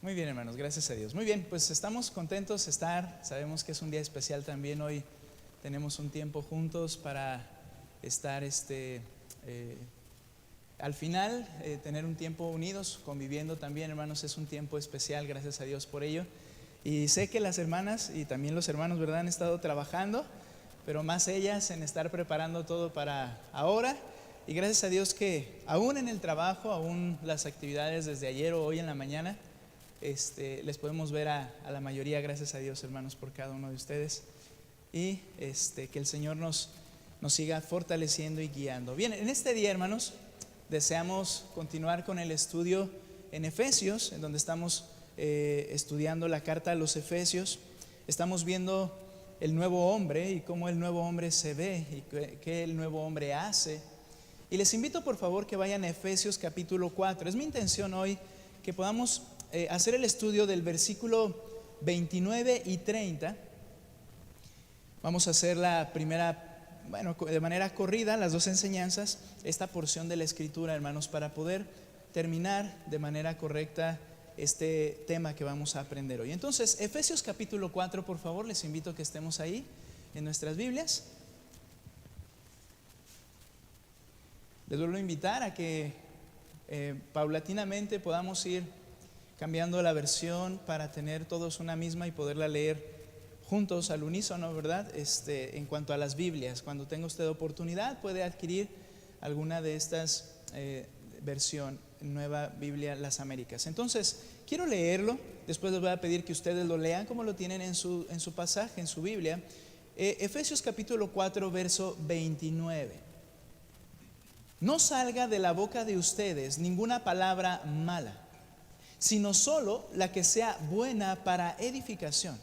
Muy bien, hermanos, gracias a Dios. Muy bien, pues estamos contentos de estar. Sabemos que es un día especial también. Hoy tenemos un tiempo juntos para estar al final, tener un tiempo unidos, conviviendo también, hermanos. Es un tiempo especial, gracias a Dios por ello. Y sé que las hermanas y también los hermanos, ¿verdad?, han estado trabajando, pero más ellas en estar preparando todo para ahora. Y gracias a Dios que aún en el trabajo, aún las actividades desde ayer o hoy en la mañana, les podemos ver a la mayoría. Gracias a Dios, hermanos, por cada uno de ustedes. Y que el Señor nos siga fortaleciendo y guiando. Bien, en este día, hermanos, deseamos continuar con el estudio en Efesios, en donde estamos estudiando la carta a los Efesios. Estamos viendo el nuevo hombre y cómo el nuevo hombre se ve y qué el nuevo hombre hace. Y les invito, por favor, que vayan a Efesios capítulo 4. Es mi intención hoy que podamos hacer el estudio del versículo 29 y 30. Vamos a hacer la primera, de manera corrida, las dos enseñanzas, esta porción de la Escritura, hermanos, para poder terminar de manera correcta este tema que vamos a aprender hoy. Entonces, Efesios capítulo 4, por favor, les invito a que estemos ahí en nuestras Biblias. Les vuelvo a invitar a que paulatinamente podamos ir cambiando la versión para tener todos una misma y poderla leer juntos al unísono, ¿verdad? En cuanto a las Biblias, cuando tenga usted oportunidad, puede adquirir alguna de estas versión Nueva Biblia Las Américas. Entonces, quiero leerlo. Después les voy a pedir que ustedes lo lean como lo tienen en su pasaje, en su Biblia. Efesios capítulo 4, verso 29. No salga de la boca de ustedes ninguna palabra mala, sino solo la que sea buena para edificación,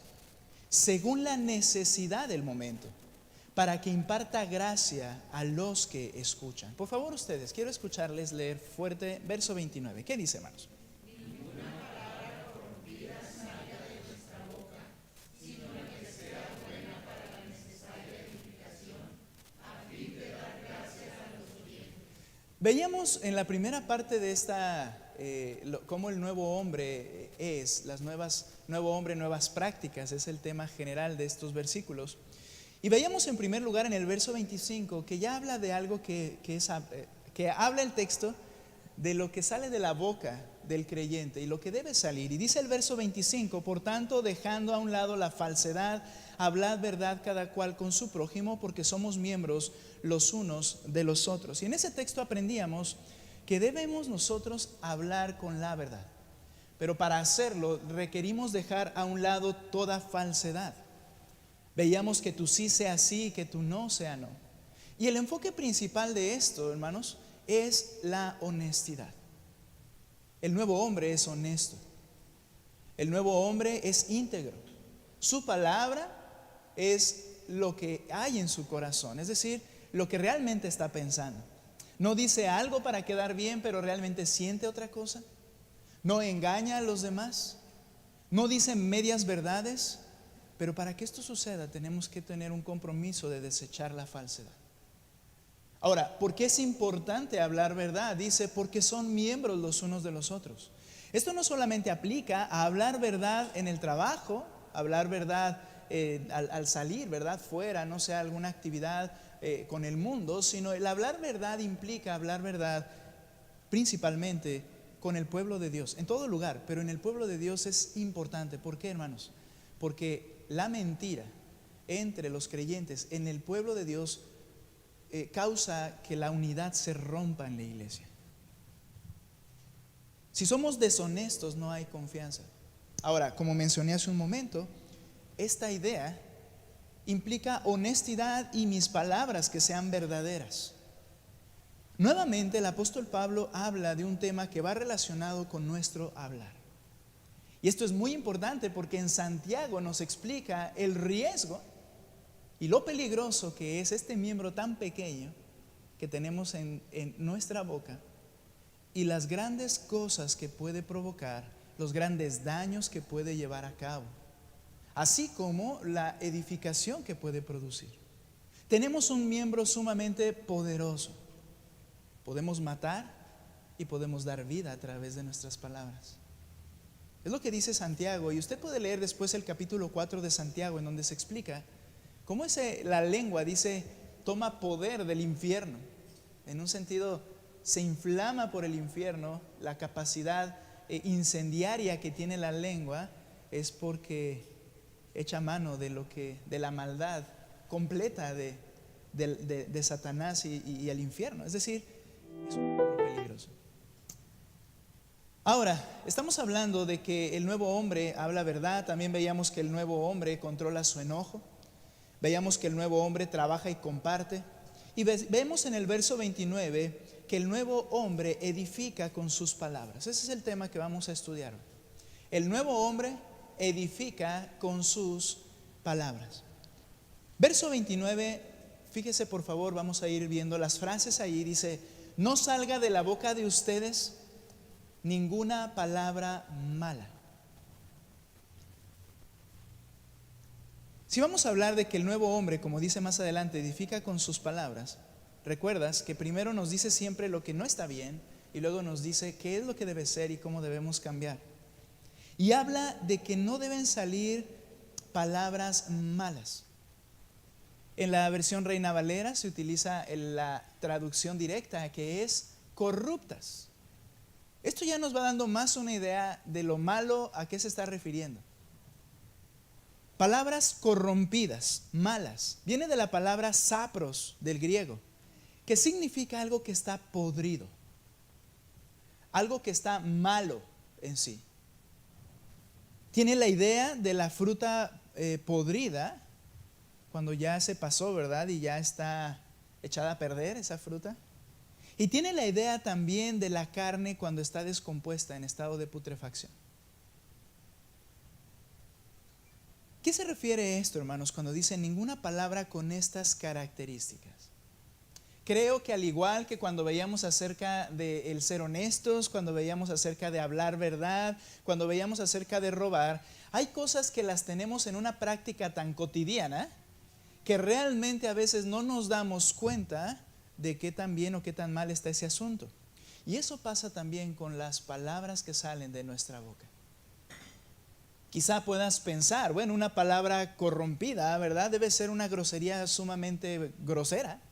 según la necesidad del momento, para que imparta gracia a los que escuchan. Por favor, ustedes, quiero escucharles leer fuerte verso 29. ¿Qué dice, hermanos? Veíamos en la primera parte de esta, cómo el nuevo hombre es, nuevo hombre, nuevas prácticas, es el tema general de estos versículos. Y veíamos en primer lugar en el verso 25 que ya habla de algo que habla el texto de lo que sale de la boca del creyente y lo que debe salir. Y dice el verso 25: por tanto, dejando a un lado la falsedad, hablad verdad cada cual con su prójimo, porque somos miembros los unos de los otros. Y en ese texto aprendíamos que debemos nosotros hablar con la verdad, pero para hacerlo requerimos dejar a un lado toda falsedad. Veíamos que tú sí sea sí, que tú no sea no. Y el enfoque principal de esto, hermanos, es la honestidad. El nuevo hombre es honesto. El nuevo hombre es íntegro. Su palabra es lo que hay en su corazón, es decir, lo que realmente está pensando. No dice algo para quedar bien, pero realmente siente otra cosa. No engaña a los demás. No dice medias verdades. Pero para que esto suceda tenemos que tener un compromiso de desechar la falsedad. Ahora, ¿por qué es importante hablar verdad? Dice, porque son miembros los unos de los otros. Esto no solamente aplica a hablar verdad en el trabajo, hablar verdad al salir, ¿verdad?, fuera, no sea alguna actividad con el mundo, sino el hablar verdad implica hablar verdad principalmente con el pueblo de Dios, en todo lugar, pero en el pueblo de Dios es importante. ¿Por qué, hermanos? Porque la mentira entre los creyentes en el pueblo de Dios causa que la unidad se rompa en la iglesia. Si somos deshonestos, no hay confianza. Ahora, como mencioné hace un momento, esta idea implica honestidad y mis palabras que sean verdaderas. Nuevamente, el apóstol Pablo habla de un tema que va relacionado con nuestro hablar. Y esto es muy importante porque en Santiago nos explica el riesgo y lo peligroso que es este miembro tan pequeño que tenemos en nuestra boca y las grandes cosas que puede provocar, los grandes daños que puede llevar a cabo, así como la edificación que puede producir. Tenemos un miembro sumamente poderoso. Podemos matar y podemos dar vida a través de nuestras palabras. Es lo que dice Santiago. Y usted puede leer después el capítulo 4 de Santiago, en donde se explica cómo la lengua, dice, toma poder del infierno. En un sentido, se inflama por el infierno. La capacidad incendiaria que tiene la lengua es porque echa mano de la maldad completa de Satanás y el infierno. Es decir, es un poco peligroso. Ahora, estamos hablando de que el nuevo hombre habla verdad. También veíamos que el nuevo hombre controla su enojo. Veíamos que el nuevo hombre trabaja y comparte. Y vemos en el verso 29 que el nuevo hombre edifica con sus palabras. Ese es el tema que vamos a estudiar. El nuevo hombre edifica con sus palabras. Verso 29, fíjese por favor, vamos a ir viendo las frases ahí. Dice: no salga de la boca de ustedes ninguna palabra mala. Si vamos a hablar de que el nuevo hombre, como dice más adelante, edifica con sus palabras, recuerdas que primero nos dice siempre lo que no está bien y luego nos dice qué es lo que debe ser y cómo debemos cambiar. Y habla de que no deben salir palabras malas. En la versión Reina Valera se utiliza la traducción directa, que es corruptas. Esto ya nos va dando más una idea de lo malo a qué se está refiriendo. Palabras corrompidas, malas, viene de la palabra sapros del griego, que significa algo que está podrido, algo que está malo en sí. Tiene la idea de la fruta podrida, cuando ya se pasó, ¿verdad? Y ya está echada a perder esa fruta. Y tiene la idea también de la carne cuando está descompuesta en estado de putrefacción. ¿Qué se refiere esto, hermanos, cuando dice ninguna palabra con estas características? Creo que al igual que cuando veíamos acerca de el ser honestos, cuando veíamos acerca de hablar verdad, cuando veíamos acerca de robar, hay cosas que las tenemos en una práctica tan cotidiana que realmente a veces no nos damos cuenta de qué tan bien o qué tan mal está ese asunto. Y eso pasa también con las palabras que salen de nuestra boca. Quizá puedas pensar, bueno, una palabra corrompida, ¿verdad? Debe ser una grosería sumamente grosera,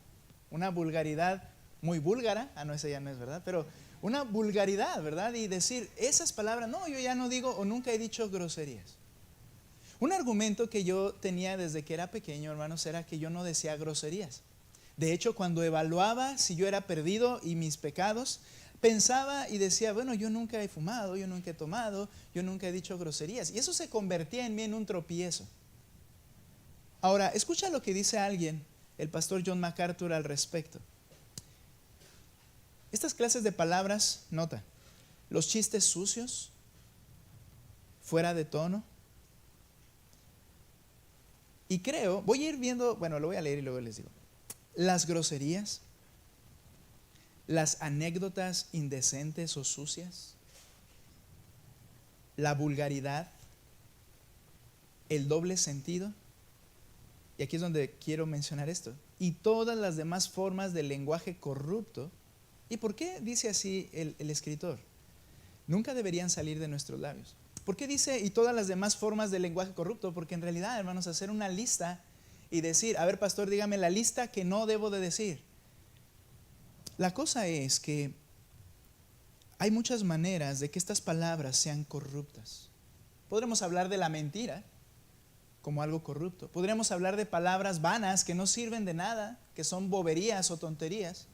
una vulgaridad muy búlgara. No, esa ya no es verdad, pero una vulgaridad, ¿verdad? Y decir esas palabras, no, yo ya no digo o nunca he dicho groserías. Un argumento que yo tenía desde que era pequeño, hermanos, era que yo no decía groserías. De hecho, cuando evaluaba si yo era perdido y mis pecados, pensaba y decía, bueno, yo nunca he fumado, yo nunca he tomado, yo nunca he dicho groserías. Y eso se convertía en mí en un tropiezo. Ahora, escucha lo que dice alguien, el pastor John MacArthur, al respecto. Estas clases de palabras, nota, los chistes sucios, fuera de tono. Y creo, voy a ir viendo, bueno, lo voy a leer y luego les digo. Las groserías, las anécdotas indecentes o sucias, la vulgaridad, el doble sentido, y aquí es donde quiero mencionar esto, y todas las demás formas del lenguaje corrupto. ¿Y por qué dice así el escritor? Nunca deberían salir de nuestros labios. ¿Por qué dice y todas las demás formas del lenguaje corrupto? Porque en realidad, hermanos, hacer una lista y decir, a ver, pastor, dígame la lista que no debo de decir. La cosa es que hay muchas maneras de que estas palabras sean corruptas. Podremos hablar de la mentira como algo corrupto. Podríamos hablar de palabras vanas que no sirven de nada, que son boberías o tonterías.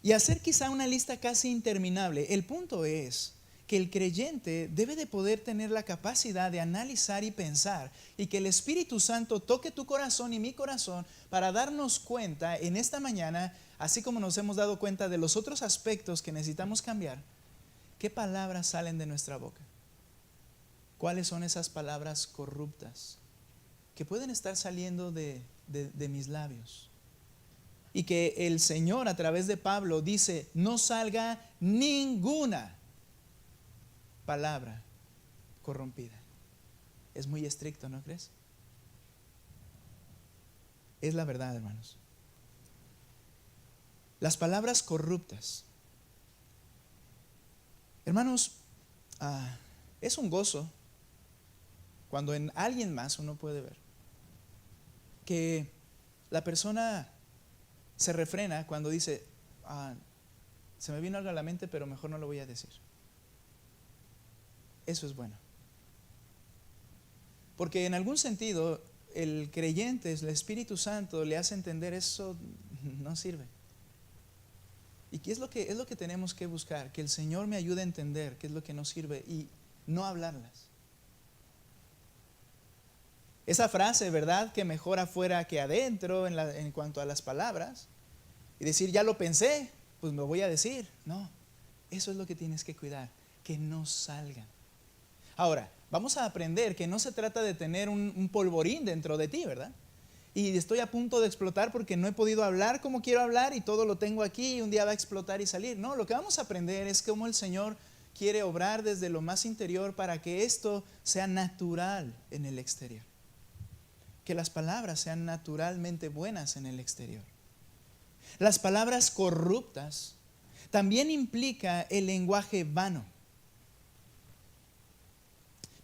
Y hacer quizá una lista casi interminable. El punto es que el creyente debe de poder tener la capacidad de analizar y pensar, y que el Espíritu Santo toque tu corazón y mi corazón para darnos cuenta en esta mañana, así como nos hemos dado cuenta de los otros aspectos que necesitamos cambiar, qué palabras salen de nuestra boca. ¿Cuáles son esas palabras corruptas que pueden estar saliendo de mis labios? Y que el Señor a través de Pablo dice, no salga ninguna palabra corrompida. Es muy estricto, ¿no crees? Es la verdad, hermanos. Las palabras corruptas. Hermanos, Es un gozo cuando en alguien más uno puede ver que la persona se refrena cuando dice, se me vino algo a la mente, pero mejor no lo voy a decir. Eso es bueno. Porque en algún sentido el creyente, el Espíritu Santo le hace entender eso no sirve. ¿Y qué es lo que tenemos que buscar? Que el Señor me ayude a entender qué es lo que no sirve y no hablarlas. Esa frase, ¿verdad? Que mejor afuera que adentro en cuanto a las palabras. Y decir, ya lo pensé, pues me voy a decir. No, eso es lo que tienes que cuidar, que no salgan. Ahora, vamos a aprender que no se trata de tener un polvorín dentro de ti, ¿verdad? Y estoy a punto de explotar porque no he podido hablar como quiero hablar y todo lo tengo aquí y un día va a explotar y salir. No, lo que vamos a aprender es cómo el Señor quiere obrar desde lo más interior para que esto sea natural en el exterior. Que las palabras sean naturalmente buenas en el exterior. Las palabras corruptas también implica el lenguaje vano.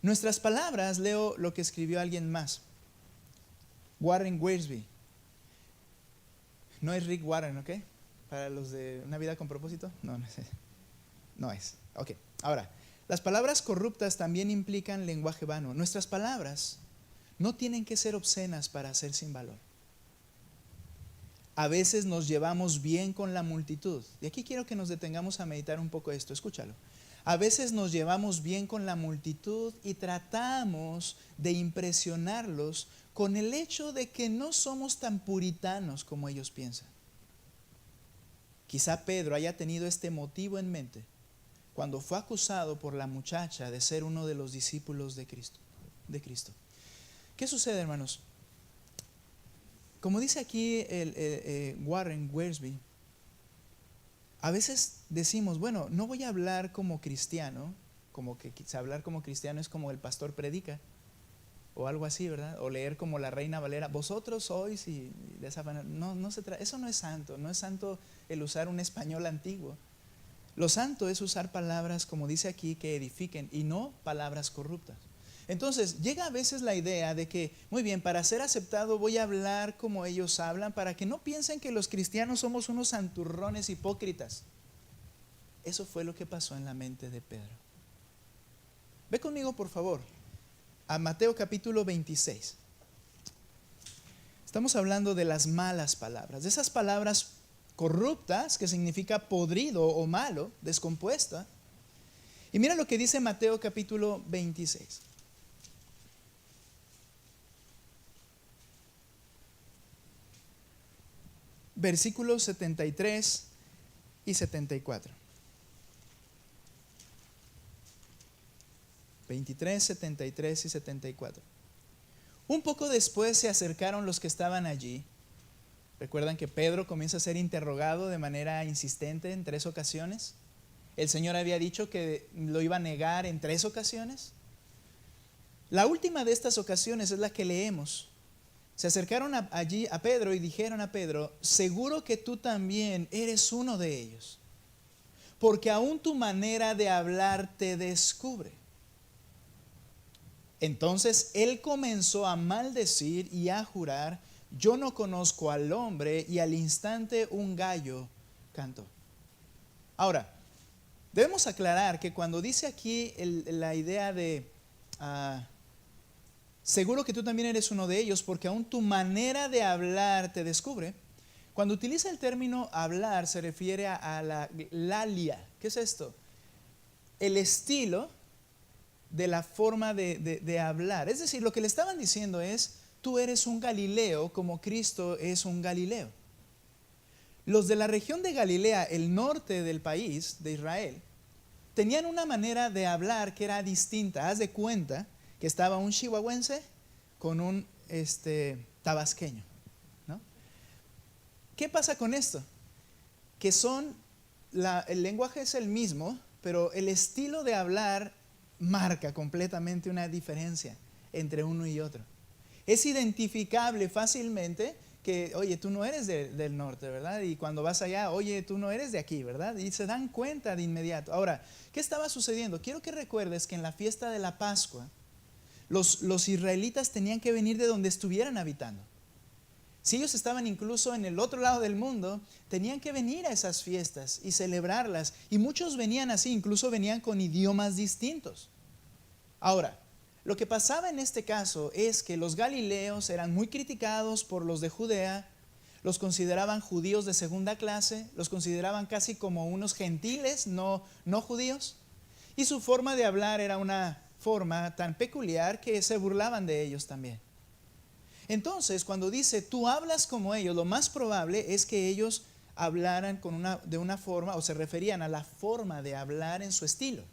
Nuestras palabras, leo lo que escribió alguien más. Warren Wiersbe. No es Rick Warren, ¿ok? Para los de Una vida con propósito. No es. Ok, ahora, las palabras corruptas también implican lenguaje vano. Nuestras palabras no tienen que ser obscenas para ser sin valor. A veces nos llevamos bien con la multitud. Y aquí quiero que nos detengamos a meditar un poco esto, escúchalo. A veces nos llevamos bien con la multitud y tratamos de impresionarlos con el hecho de que no somos tan puritanos como ellos piensan. Quizá Pedro haya tenido este motivo en mente cuando fue acusado por la muchacha de ser uno de los discípulos de Cristo. ¿Qué sucede, hermanos? Como dice aquí Warren Wiersbe, a veces decimos, bueno, no voy a hablar como cristiano, como que quizá hablar como cristiano es como el pastor predica, o algo así, ¿verdad? O leer como la Reina Valera, vosotros sois, y de esa manera. No se trata, eso no es santo el usar un español antiguo. Lo santo es usar palabras, como dice aquí, que edifiquen y no palabras corruptas. Entonces, llega a veces la idea de que, muy bien, para ser aceptado voy a hablar como ellos hablan, para que no piensen que los cristianos somos unos santurrones hipócritas. Eso fue lo que pasó en la mente de Pedro. Ve conmigo, por favor, a Mateo capítulo 26. Estamos hablando de las malas palabras, de esas palabras corruptas, que significa podrido o malo, descompuesta. Y mira lo que dice Mateo capítulo 26. Versículos 73 y 74. 23, 73 y 74. Un poco después se acercaron los que estaban allí. Recuerdan que Pedro comienza a ser interrogado de manera insistente en 3 ocasiones. El Señor había dicho que lo iba a negar en 3 ocasiones. La última de estas ocasiones es la que leemos. Se acercaron allí a Pedro y dijeron a Pedro, seguro que tú también eres uno de ellos, porque aún tu manera de hablar te descubre. Entonces él comenzó a maldecir y a jurar, yo no conozco al hombre, y al instante un gallo cantó. Ahora, debemos aclarar que cuando dice aquí la idea de seguro que tú también eres uno de ellos, porque aún tu manera de hablar te descubre. Cuando utiliza el término hablar se refiere a la lalia. ¿Qué es esto? El estilo de la forma de hablar. Es decir, lo que le estaban diciendo es, tú eres un Galileo como Cristo es un Galileo. Los de la región de Galilea, el norte del país de Israel, tenían una manera de hablar que era distinta. Haz de cuenta que estaba un chihuahuense con un tabasqueño, ¿no? ¿Qué pasa con esto? Que el lenguaje es el mismo, pero el estilo de hablar marca completamente una diferencia entre uno y otro. Es identificable fácilmente que, oye, tú no eres del norte, ¿verdad? Y cuando vas allá, oye, tú no eres de aquí, ¿verdad? Y se dan cuenta de inmediato. Ahora, ¿qué estaba sucediendo? Quiero que recuerdes que en la fiesta de la Pascua, los israelitas tenían que venir de donde estuvieran habitando. Si ellos estaban incluso en el otro lado del mundo, tenían que venir a esas fiestas y celebrarlas. Y muchos venían así, incluso venían con idiomas distintos. Ahora, lo que pasaba en este caso es que los galileos eran muy criticados por los de Judea, los consideraban judíos de segunda clase, los consideraban casi como unos gentiles, no judíos, y su forma de hablar era una forma tan peculiar que se burlaban de ellos también. Entonces, cuando dice tú hablas como ellos, lo más probable es que ellos hablaran de una forma, o se referían a la forma de hablar en su estilo.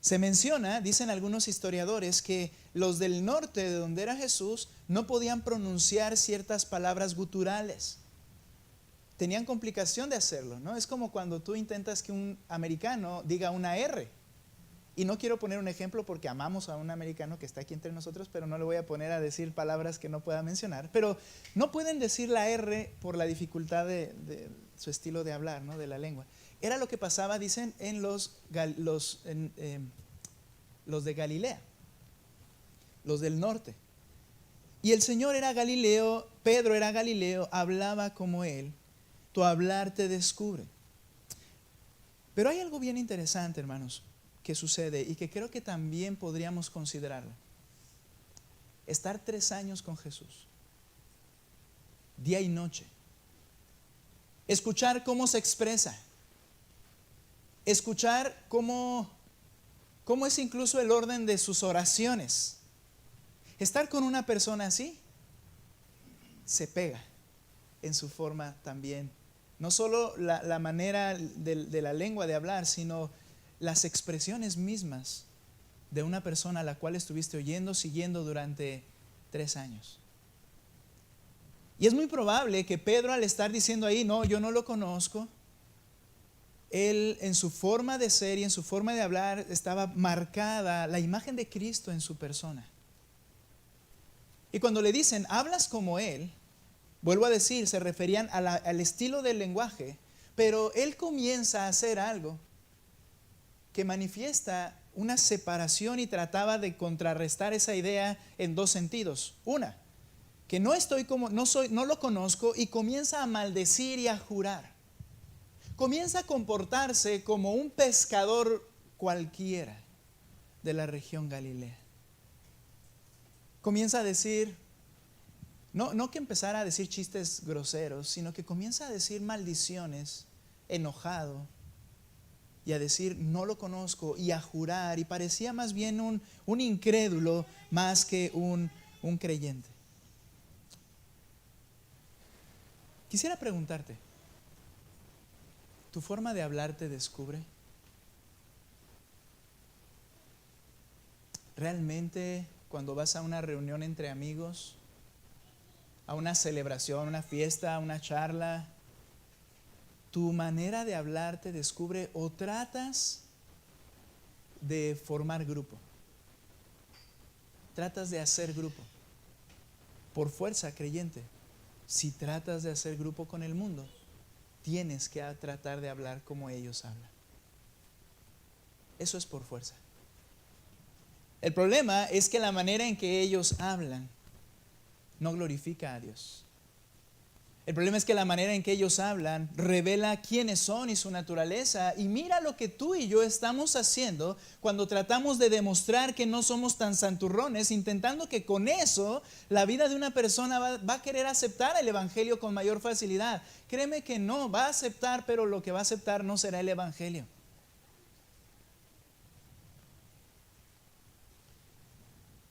Se menciona, dicen algunos historiadores, que los del norte, de donde era Jesús, no podían pronunciar ciertas palabras guturales. Tenían complicación de hacerlo, ¿no? Es como cuando tú intentas que un americano diga una R. Y no quiero poner un ejemplo porque amamos a un americano que está aquí entre nosotros, pero no le voy a poner a decir palabras que no pueda mencionar. Pero no pueden decir la R por la dificultad de su estilo de hablar, ¿no? De la lengua. Era lo que pasaba, dicen, en los de Galilea, los del norte. Y el Señor era Galileo, Pedro era Galileo, hablaba como él. Tu hablar te descubre. Pero hay algo bien interesante, hermanos, que sucede y que creo que también podríamos considerarlo. Estar 3 años con Jesús, día y noche. Escuchar cómo se expresa. Escuchar cómo es incluso el orden de sus oraciones. Estar con una persona así se pega en su forma también. No solo la manera de la lengua de hablar, sino las expresiones mismas de una persona a la cual estuviste oyendo, siguiendo durante 3 años. Y es muy probable que Pedro, al estar diciendo ahí, no, yo no lo conozco, él en su forma de ser y en su forma de hablar estaba marcada la imagen de Cristo en su persona. Y cuando le dicen, hablas como él, vuelvo a decir, se referían al estilo del lenguaje, pero él comienza a hacer algo que manifiesta una separación y trataba de contrarrestar esa idea en 2 sentidos. Una, que no lo conozco, y comienza a maldecir y a jurar. Comienza a comportarse como un pescador cualquiera de la región Galilea. Comienza a decir, no que empezara a decir chistes groseros, sino que comienza a decir maldiciones, enojado, y a decir no lo conozco, y a jurar, y parecía más bien un incrédulo más que un creyente. Quisiera preguntarte, ¿tu forma de hablar te descubre? ¿Realmente cuando vas a una reunión entre amigos, a una celebración, a una fiesta, a una charla, tu manera de hablar te descubre, o tratas de formar grupo? Tratas de hacer grupo. Por fuerza, creyente, si tratas de hacer grupo con el mundo, tienes que tratar de hablar como ellos hablan. Eso es por fuerza. El problema es que la manera en que ellos hablan no glorifica a Dios. El problema es que la manera en que ellos hablan revela quiénes son y su naturaleza. Y mira lo que tú y yo estamos haciendo cuando tratamos de demostrar que no somos tan santurrones, intentando que con eso la vida de una persona va a querer aceptar el evangelio con mayor facilidad. Créeme que no, va a aceptar, pero lo que va a aceptar no será el evangelio.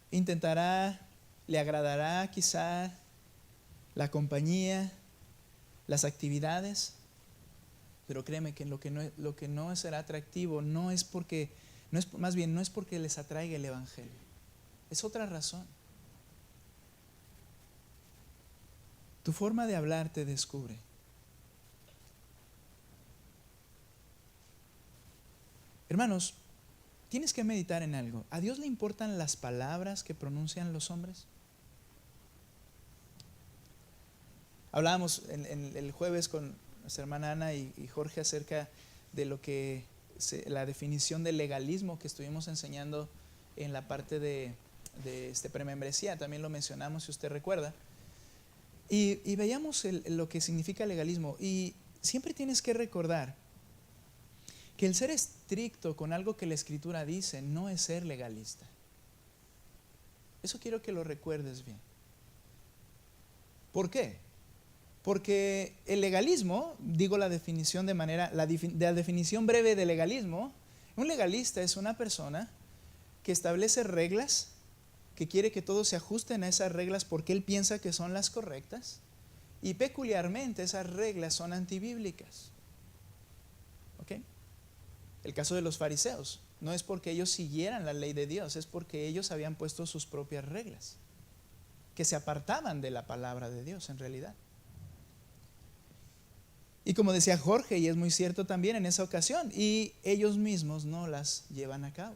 Intentará, le agradará quizá la compañía, las actividades, pero créeme que lo que no será atractivo no es porque les atraiga el evangelio. Es otra razón. Tu forma de hablar te descubre. Hermanos, tienes que meditar en algo. ¿A Dios le importan las palabras que pronuncian los hombres? Hablábamos en el jueves con nuestra hermana Ana y Jorge acerca de lo que la definición de legalismo que estuvimos enseñando en la parte de premembresía. También lo mencionamos, si usted recuerda. Y veíamos lo que significa legalismo. Y siempre tienes que recordar que el ser estricto con algo que la Escritura dice no es ser legalista. Eso quiero que lo recuerdes bien. ¿Por qué? Porque el legalismo, digo la definición la definición breve de legalismo, un legalista es una persona que establece reglas, que quiere que todos se ajusten a esas reglas porque él piensa que son las correctas, y peculiarmente esas reglas son antibíblicas. ¿Ok? El caso de los fariseos, no es porque ellos siguieran la ley de Dios, es porque ellos habían puesto sus propias reglas, que se apartaban de la palabra de Dios en realidad. Y como decía Jorge, y es muy cierto también en esa ocasión, y ellos mismos no las llevan a cabo.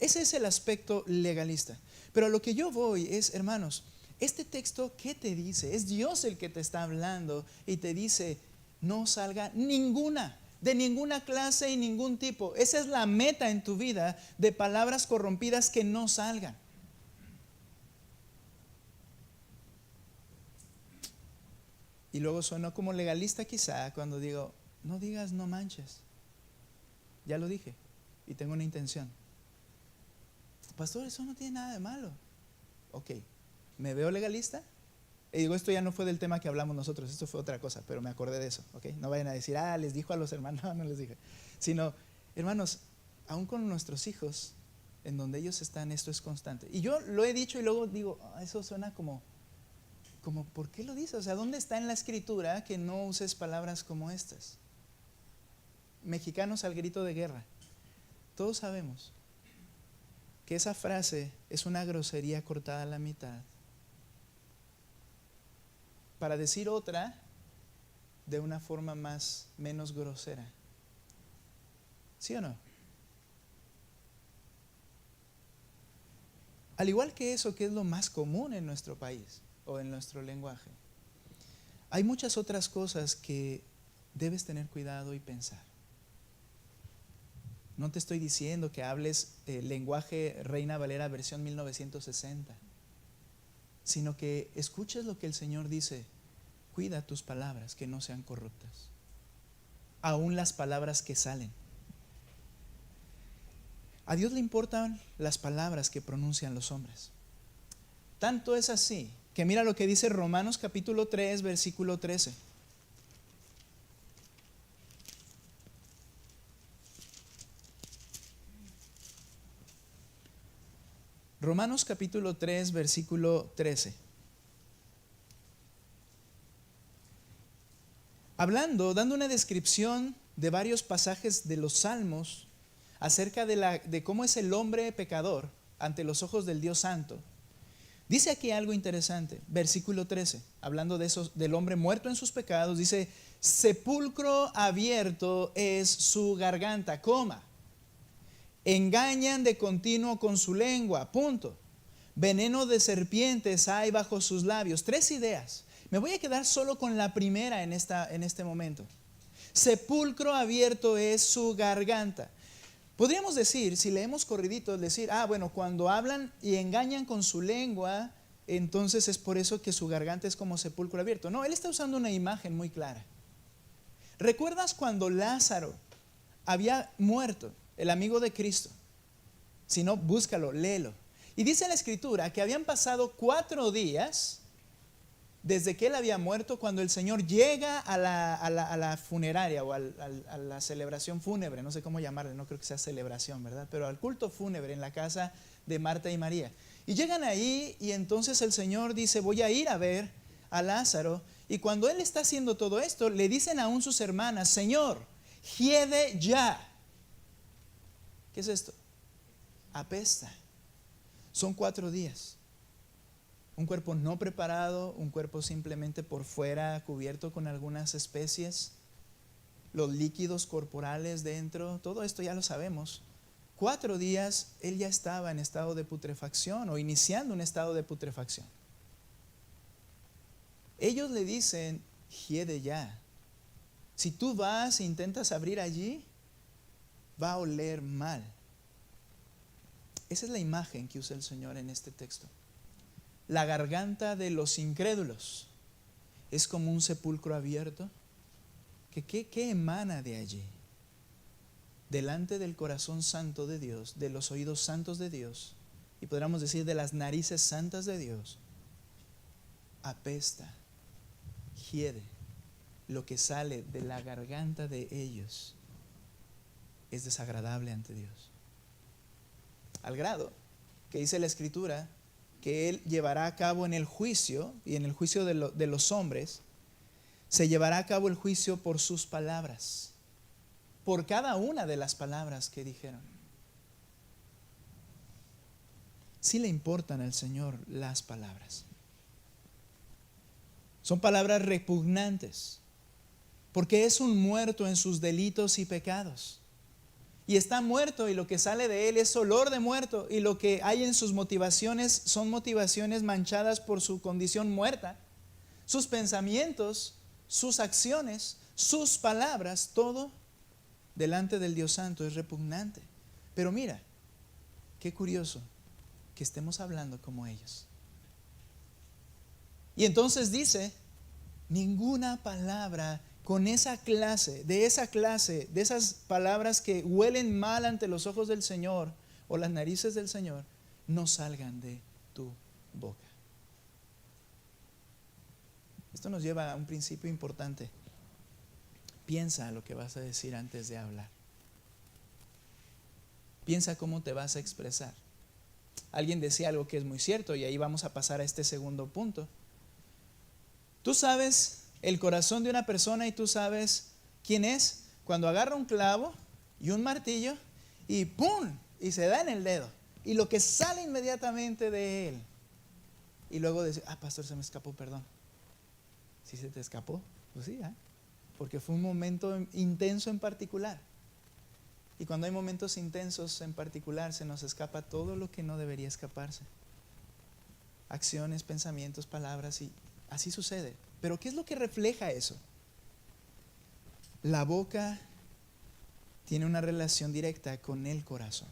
Ese es el aspecto legalista. Pero a lo que yo voy es, hermanos, este texto, ¿qué te dice? Es Dios el que te está hablando y te dice, no salga de ninguna clase y ningún tipo. Esa es la meta en tu vida, de palabras corrompidas que no salgan. Y luego sueno como legalista quizá cuando digo, no digas no manches. Ya lo dije y tengo una intención. Pastor, eso no tiene nada de malo. Ok, ¿me veo legalista? Y digo, esto ya no fue del tema que hablamos nosotros, esto fue otra cosa, pero me acordé de eso. Ok, no vayan a decir, les dijo a los hermanos, no les dije. Sino, hermanos, aún con nuestros hijos, en donde ellos están, esto es constante. Y yo lo he dicho y luego digo, eso suena como, ¿por qué lo dices? O sea, ¿dónde está en la Escritura que no uses palabras como estas? Mexicanos al grito de guerra. Todos sabemos que esa frase es una grosería cortada a la mitad para decir otra de una forma menos grosera. ¿Sí o no? Al igual que eso, que es lo más común en nuestro país o en nuestro lenguaje, hay muchas otras cosas que debes tener cuidado y pensar. No te estoy diciendo que hables lenguaje Reina Valera versión 1960, sino que escuches lo que el Señor dice. Cuida tus palabras, que no sean corruptas, aún las palabras que salen. A Dios le importan las palabras que pronuncian los hombres. Tanto es así que mira lo que dice Romanos capítulo 3, versículo 13. Romanos capítulo 3, versículo 13. Dando una descripción de varios pasajes de los Salmos acerca de cómo es el hombre pecador ante los ojos del Dios Santo. Dice aquí algo interesante, versículo 13, hablando de eso, del hombre muerto en sus pecados, dice, sepulcro abierto es su garganta, engañan de continuo con su lengua, punto. Veneno de serpientes hay bajo sus labios. 3 ideas. Me voy a quedar solo con la primera en este momento. Sepulcro abierto es su garganta. Podríamos decir, si leemos corridito, decir, bueno, cuando hablan y engañan con su lengua, entonces es por eso que su garganta es como sepulcro abierto. No, él está usando una imagen muy clara. ¿Recuerdas cuando Lázaro había muerto, el amigo de Cristo? Si no, búscalo, léelo. Y dice la Escritura que habían pasado 4 días desde que él había muerto, cuando el Señor llega a la funeraria o a la celebración fúnebre, no sé cómo llamarle, no creo que sea celebración, ¿verdad? Pero al culto fúnebre en la casa de Marta y María. Y llegan ahí y entonces el Señor dice, voy a ir a ver a Lázaro. Y cuando él está haciendo todo esto, le dicen aún sus hermanas, Señor, hiede ya. ¿Qué es esto? Apesta. Son 4 días. Un cuerpo no preparado, un cuerpo simplemente por fuera cubierto con algunas especies, los líquidos corporales dentro, todo esto ya lo sabemos. 4 días él ya estaba en estado de putrefacción o iniciando un estado de putrefacción. Ellos le dicen, hiede ya. Si tú vas e intentas abrir allí, va a oler mal. Esa es la imagen que usa el Señor en este texto. La garganta de los incrédulos es como un sepulcro abierto. ¿Qué emana de allí? Delante del corazón santo de Dios, de los oídos santos de Dios, y podríamos decir de las narices santas de Dios, apesta, hiede. Lo que sale de la garganta de ellos es desagradable ante Dios. Al grado que dice la Escritura que Él llevará a cabo en el juicio, y en el juicio de los hombres, se llevará a cabo el juicio por sus palabras, por cada una de las palabras que dijeron. Sí le importan al Señor las palabras. Son palabras repugnantes, porque es un muerto en sus delitos y pecados. Y está muerto, y lo que sale de él es olor de muerto, y lo que hay en sus motivaciones son motivaciones manchadas por su condición muerta. Sus pensamientos, sus acciones, sus palabras, todo delante del Dios Santo es repugnante. Pero mira, qué curioso que estemos hablando como ellos. Y entonces dice, ninguna palabra con de esas palabras que huelen mal ante los ojos del Señor o las narices del Señor, no salgan de tu boca. Esto nos lleva a un principio importante. Piensa lo que vas a decir antes de hablar. Piensa cómo te vas a expresar. Alguien decía algo que es muy cierto, y ahí vamos a pasar a este segundo punto. Tú sabes el corazón de una persona, y tú sabes quién es cuando agarra un clavo y un martillo y ¡pum! Y se da en el dedo, y lo que sale inmediatamente de él, y luego dice, pastor, se me escapó, perdón. ¿Sí se te escapó? Pues sí, porque fue un momento intenso en particular. Y cuando hay momentos intensos en particular, se nos escapa todo lo que no debería escaparse. Acciones, pensamientos, palabras, y así sucede. Pero ¿qué es lo que refleja eso? La boca tiene una relación directa con el corazón.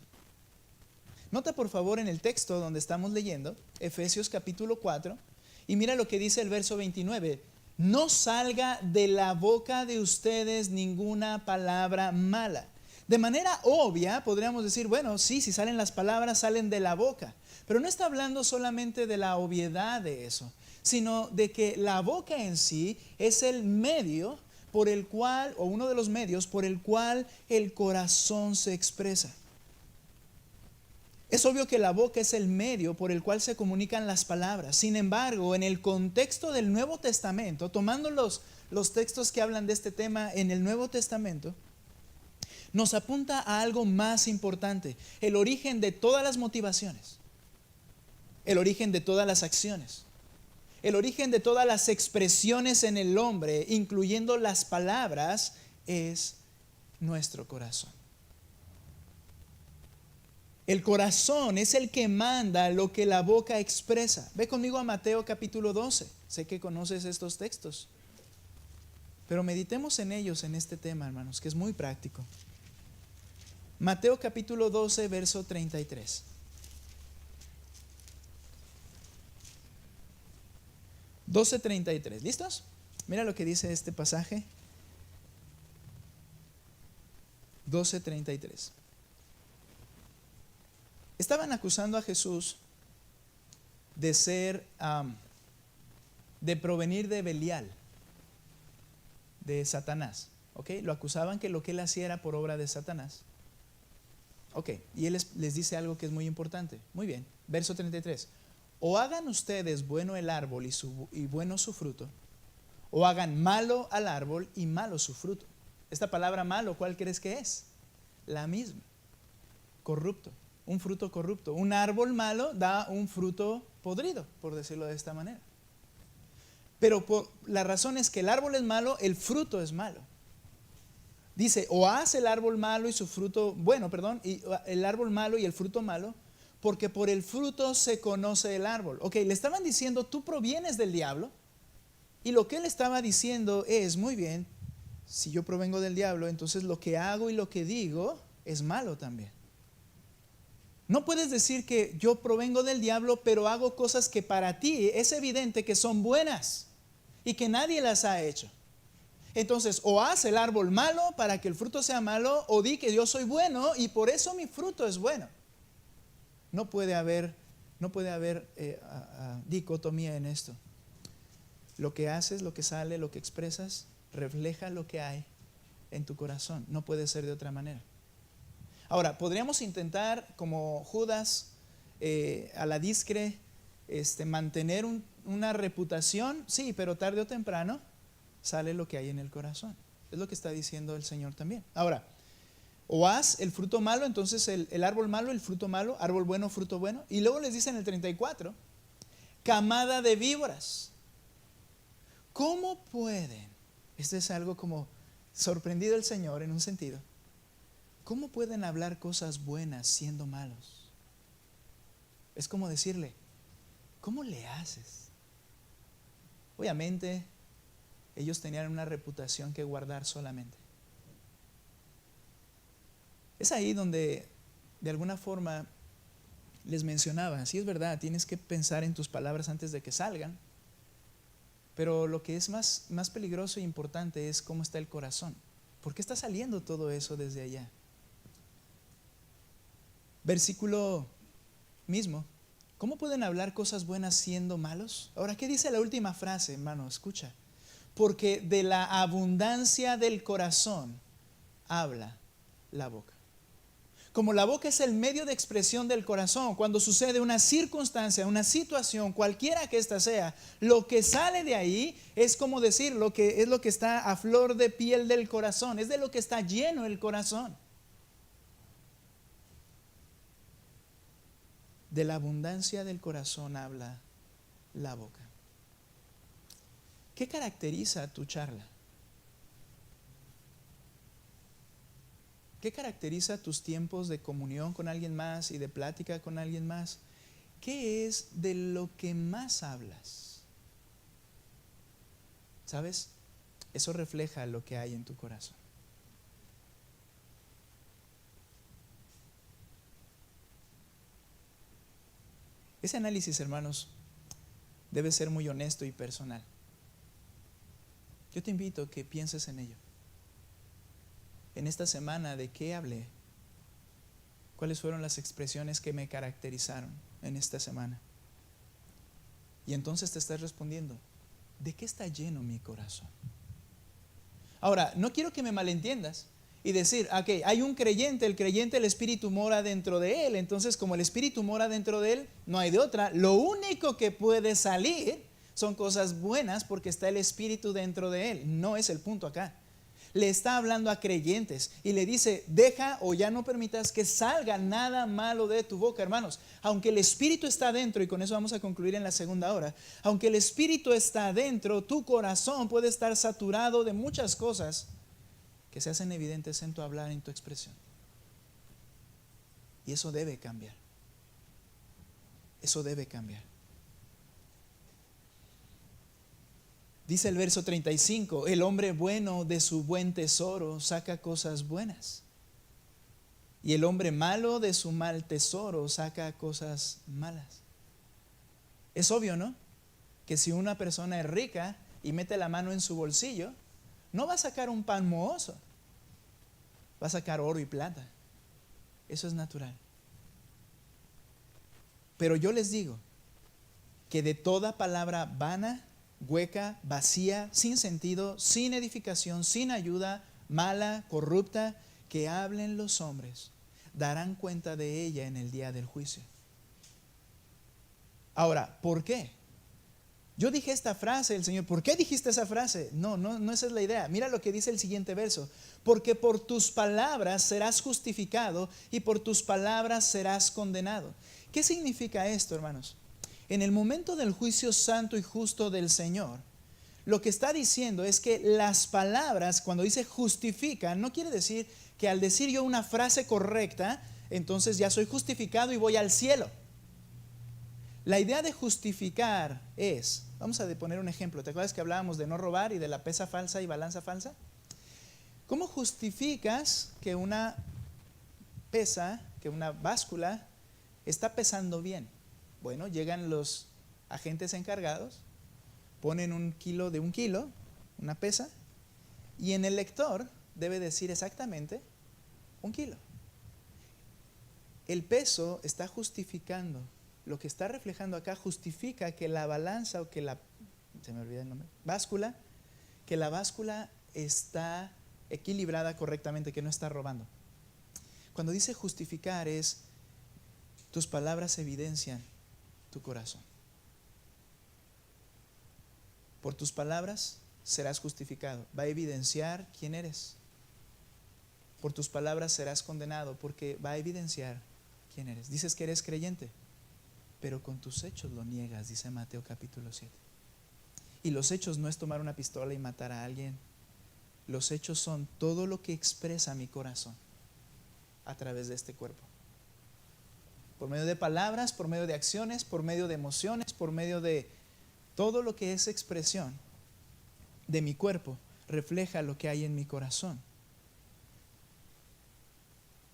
Nota por favor en el texto donde estamos leyendo, Efesios capítulo 4, y mira lo que dice el verso 29. No salga de la boca de ustedes ninguna palabra mala. De manera obvia podríamos decir, bueno, sí, si salen las palabras, salen de la boca. Pero no está hablando solamente de la obviedad de eso, sino de que la boca en sí es el medio por el cual, o uno de los medios por el cual el corazón se expresa. Es obvio que la boca es el medio por el cual se comunican las palabras. Sin embargo, en el contexto del Nuevo Testamento, tomando los textos que hablan de este tema en el Nuevo Testamento, nos apunta a algo más importante: el origen de todas las motivaciones, el origen de todas las acciones, el origen de todas las expresiones en el hombre, incluyendo las palabras, es nuestro corazón. El corazón es el que manda lo que la boca expresa. Ve conmigo a Mateo capítulo 12. Sé que conoces estos textos, pero meditemos en ellos en este tema, hermanos, que es muy práctico. Mateo capítulo 12, verso 33. ¿Listos? Mira lo que dice este pasaje. 12:33. Estaban acusando a Jesús de provenir de Belial, de Satanás. ¿Ok? Lo acusaban que lo que él hacía era por obra de Satanás. Ok, y él les dice algo que es muy importante. Muy bien, verso 33. O hagan ustedes bueno el árbol y bueno su fruto, o hagan malo al árbol y malo su fruto. Esta palabra malo, ¿cuál crees que es? La misma. Corrupto, un fruto corrupto. Un árbol malo da un fruto podrido, por decirlo de esta manera. Pero la razón es que el árbol es malo, el fruto es malo. Dice, o hace el árbol malo y su fruto, y el árbol malo y el fruto malo, porque por el fruto se conoce el árbol. Ok, le estaban diciendo, tú provienes del diablo Y lo que él estaba diciendo es, muy bien, si yo provengo del diablo, entonces lo que hago y lo que digo es malo también. No puedes decir que yo provengo del diablo, pero hago cosas que para ti es evidente que son buenas y que nadie las ha hecho. Entonces, o haz el árbol malo para que el fruto sea malo, o di que yo soy bueno y por eso mi fruto es bueno. No puede haber dicotomía en esto. Lo que haces, lo que sale, lo que expresas, refleja lo que hay en tu corazón. No puede ser de otra manera. Ahora, podríamos intentar, como Judas, a la discre, mantener una reputación, sí, pero tarde o temprano sale lo que hay en el corazón. Es lo que está diciendo el Señor también. Ahora, o haz el fruto malo, entonces el árbol malo, el fruto malo, árbol bueno, fruto bueno. Y luego les dice en el 34, camada de víboras. ¿Cómo pueden? Esto es algo como sorprendido el Señor en un sentido. ¿Cómo pueden hablar cosas buenas siendo malos? Es como decirle, ¿cómo le haces? Obviamente, ellos tenían una reputación que guardar solamente. Es ahí donde, de alguna forma, les mencionaba, sí es verdad, tienes que pensar en tus palabras antes de que salgan, pero lo que es más peligroso e importante es cómo está el corazón. ¿Por qué está saliendo todo eso desde allá? Versículo mismo. ¿Cómo pueden hablar cosas buenas siendo malos? Ahora, ¿qué dice la última frase, hermano? Escucha. Porque de la abundancia del corazón habla la boca. Como la boca es el medio de expresión del corazón, cuando sucede una circunstancia, una situación, cualquiera que ésta sea, lo que sale de ahí es como decir, lo que está a flor de piel del corazón, es de lo que está lleno el corazón. De la abundancia del corazón habla la boca. ¿Qué caracteriza tu charla? ¿Qué caracteriza tus tiempos de comunión con alguien más y de plática con alguien más? ¿Qué es de lo que más hablas? ¿Sabes? Eso refleja lo que hay en tu corazón. Ese análisis, hermanos, debe ser muy honesto y personal. Yo te invito a que pienses en ello. En esta semana, ¿de qué hablé? ¿Cuáles fueron las expresiones que me caracterizaron en esta semana? Y entonces te estás respondiendo, ¿de qué está lleno mi corazón? Ahora, no quiero que me malentiendas y decir, ok, hay un creyente, el Espíritu mora dentro de él, entonces como el Espíritu mora dentro de él, no hay de otra. Lo único que puede salir son cosas buenas porque está el Espíritu dentro de él. No es el punto acá. Le está hablando a creyentes y le dice, deja o ya no permitas que salga nada malo de tu boca, hermanos. Aunque el Espíritu está dentro, y con eso vamos a concluir en la segunda hora, aunque el Espíritu está dentro, tu corazón puede estar saturado de muchas cosas que se hacen evidentes en tu hablar, en tu expresión. Y eso debe cambiar. Eso debe cambiar. Dice el verso 35, el hombre bueno de su buen tesoro saca cosas buenas. Y el hombre malo de su mal tesoro saca cosas malas. Es obvio, ¿no? Que si una persona es rica y mete la mano en su bolsillo, no va a sacar un pan mohoso, va a sacar oro y plata. Eso es natural. Pero yo les digo que de toda palabra vana, hueca, vacía, sin sentido, sin edificación, sin ayuda, mala, corrupta, que hablen los hombres, darán cuenta de ella en el día del juicio. Ahora, ¿por qué? Yo dije esta frase, el Señor, ¿por qué dijiste esa frase? No esa es la idea. Mira lo que dice el siguiente verso. Porque por tus palabras serás justificado y por tus palabras serás condenado. ¿Qué significa esto, hermanos? En el momento del juicio santo y justo del Señor, lo que está diciendo es que las palabras, cuando dice justifican, no quiere decir que al decir yo una frase correcta, entonces ya soy justificado y voy al cielo. La idea de justificar es, vamos a poner un ejemplo. ¿Te acuerdas que hablábamos de no robar y de la pesa falsa y balanza falsa? ¿Cómo justificas que una pesa, que una báscula está pesando bien? Bueno, llegan los agentes encargados, ponen un kilo de un kilo, una pesa, y en el lector debe decir exactamente un kilo. El peso está justificando, lo que está reflejando acá justifica que la balanza o que se me olvida el nombre, báscula, que la báscula está equilibrada correctamente, que no está robando. Cuando dice justificar es, tus palabras evidencian tu corazón. Por tus palabras serás justificado, va a evidenciar quién eres. Por tus palabras serás condenado porque va a evidenciar quién eres. Dices que eres creyente, pero con tus hechos lo niegas, dice Mateo capítulo 7. Y los hechos no es tomar una pistola y matar a alguien. Los hechos son todo lo que expresa mi corazón a través de este cuerpo. Por medio de palabras, por medio de acciones, por medio de emociones, por medio de todo lo que es expresión de mi cuerpo, refleja lo que hay en mi corazón.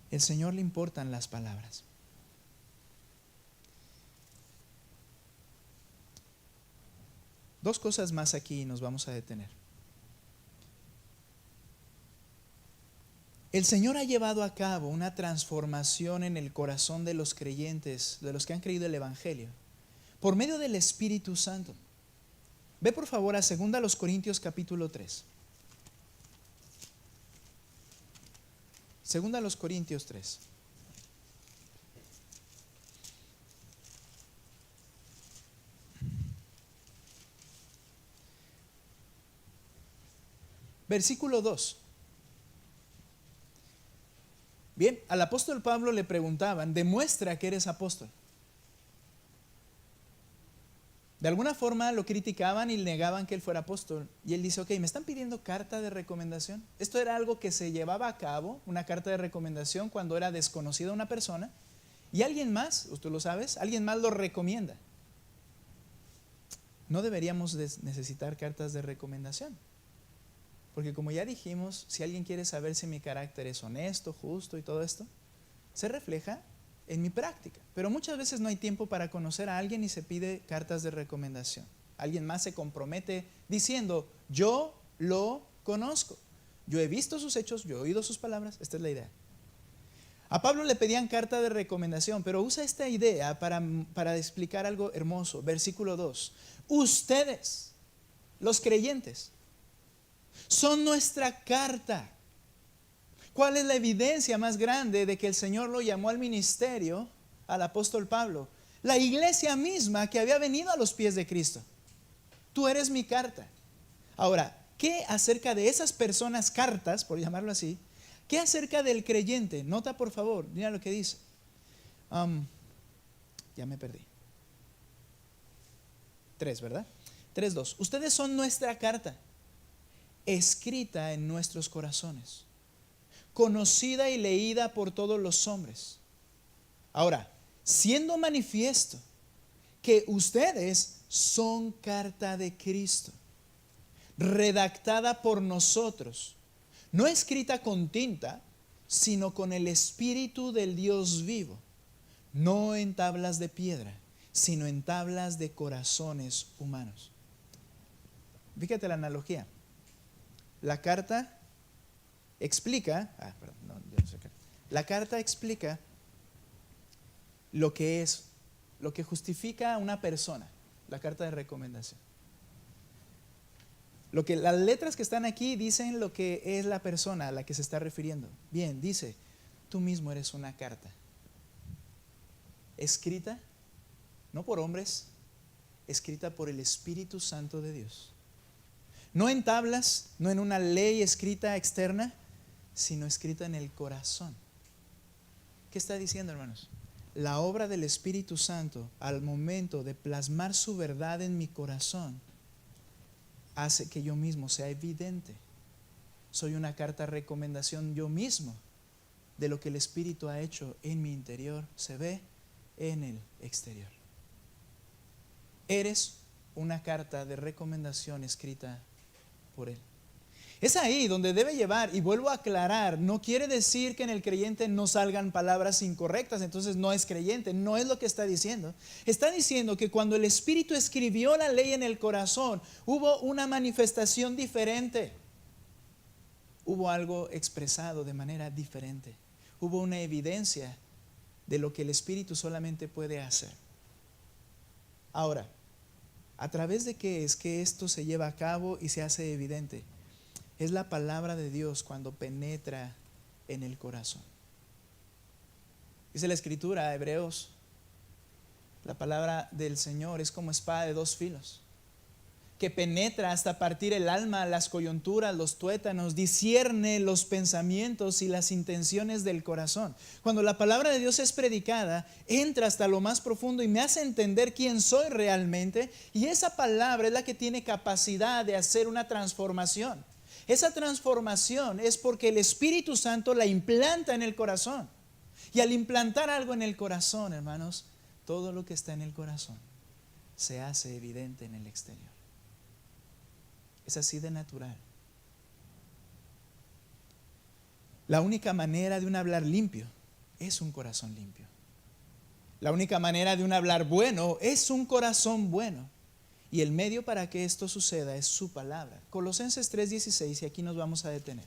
El Señor le importan las palabras. Dos cosas más aquí y nos vamos a detener. El Señor ha llevado a cabo una transformación en el corazón de los creyentes, de los que han creído el Evangelio, por medio del Espíritu Santo. Ve por favor a 2 Corintios capítulo 3. 2 Corintios 3. Versículo 2. Bien, al apóstol Pablo le preguntaban, demuestra que eres apóstol. De alguna forma lo criticaban y negaban que él fuera apóstol. Y él dice, ok, me están pidiendo carta de recomendación. Esto era algo que se llevaba a cabo, una carta de recomendación cuando era desconocida una persona. Y alguien más, tú lo sabes, alguien más lo recomienda. No deberíamos necesitar cartas de recomendación. Porque como ya dijimos, si alguien quiere saber si mi carácter es honesto, justo y todo esto, se refleja en mi práctica. Pero muchas veces no hay tiempo para conocer a alguien y se pide cartas de recomendación. Alguien más se compromete diciendo, yo lo conozco. Yo he visto sus hechos, yo he oído sus palabras. Esta es la idea. A Pablo le pedían carta de recomendación, pero usa esta idea para explicar algo hermoso. Versículo 2. Ustedes, los creyentes, son nuestra carta. ¿Cuál es la evidencia más grande de que el Señor lo llamó al ministerio al apóstol Pablo? La iglesia misma que había venido a los pies de Cristo. Tú eres mi carta. Ahora, ¿qué acerca de esas personas cartas, por llamarlo así? ¿Qué acerca del creyente? Nota por favor, mira lo que dice. Ya me perdí. 3, ¿verdad? 3:2. Ustedes son nuestra carta, escrita en nuestros corazones, conocida y leída por todos los hombres. Ahora, siendo manifiesto que ustedes son carta de Cristo, redactada por nosotros, no escrita con tinta, sino con el Espíritu del Dios vivo, no en tablas de piedra, sino en tablas de corazones humanos. Fíjate la analogía. La carta explica, la carta explica lo que es, lo que justifica a una persona, la carta de recomendación. Las letras que están aquí dicen lo que es la persona a la que se está refiriendo. Bien, dice, tú mismo eres una carta, escrita, no por hombres, escrita por el Espíritu Santo de Dios. No en tablas, no en una ley escrita externa, sino escrita en el corazón. ¿Qué está diciendo, hermanos? La obra del Espíritu Santo, al momento de plasmar su verdad en mi corazón, hace que yo mismo sea evidente. Soy una carta de recomendación yo mismo de lo que el Espíritu ha hecho en mi interior, se ve en el exterior. Eres una carta de recomendación escrita por Él. Es ahí donde debe llevar, y vuelvo a aclarar, no quiere decir que en el creyente no salgan palabras incorrectas, entonces no es creyente, no es lo que está diciendo. Está diciendo que cuando el Espíritu escribió la ley en el corazón, hubo una manifestación diferente. Hubo algo expresado de manera diferente. Hubo una evidencia de lo que el Espíritu solamente puede hacer. Ahora, ¿a través de qué es que esto se lleva a cabo y se hace evidente? Es la palabra de Dios cuando penetra en el corazón. Dice la Escritura, Hebreos, la palabra del Señor es como espada de dos filos, que penetra hasta partir el alma, las coyunturas, los tuétanos, discierne los pensamientos y las intenciones del corazón. Cuando la palabra de Dios es predicada, entra hasta lo más profundo y me hace entender quién soy realmente, y esa palabra es la que tiene capacidad de hacer una transformación. Esa transformación es porque el Espíritu Santo la implanta en el corazón. Y al implantar algo en el corazón, hermanos, todo lo que está en el corazón se hace evidente en el exterior. Es así de natural. La única manera de un hablar limpio es un corazón limpio. La única manera de un hablar bueno es un corazón bueno. Y el medio para que esto suceda es su palabra. Colosenses 3:16, y aquí nos vamos a detener.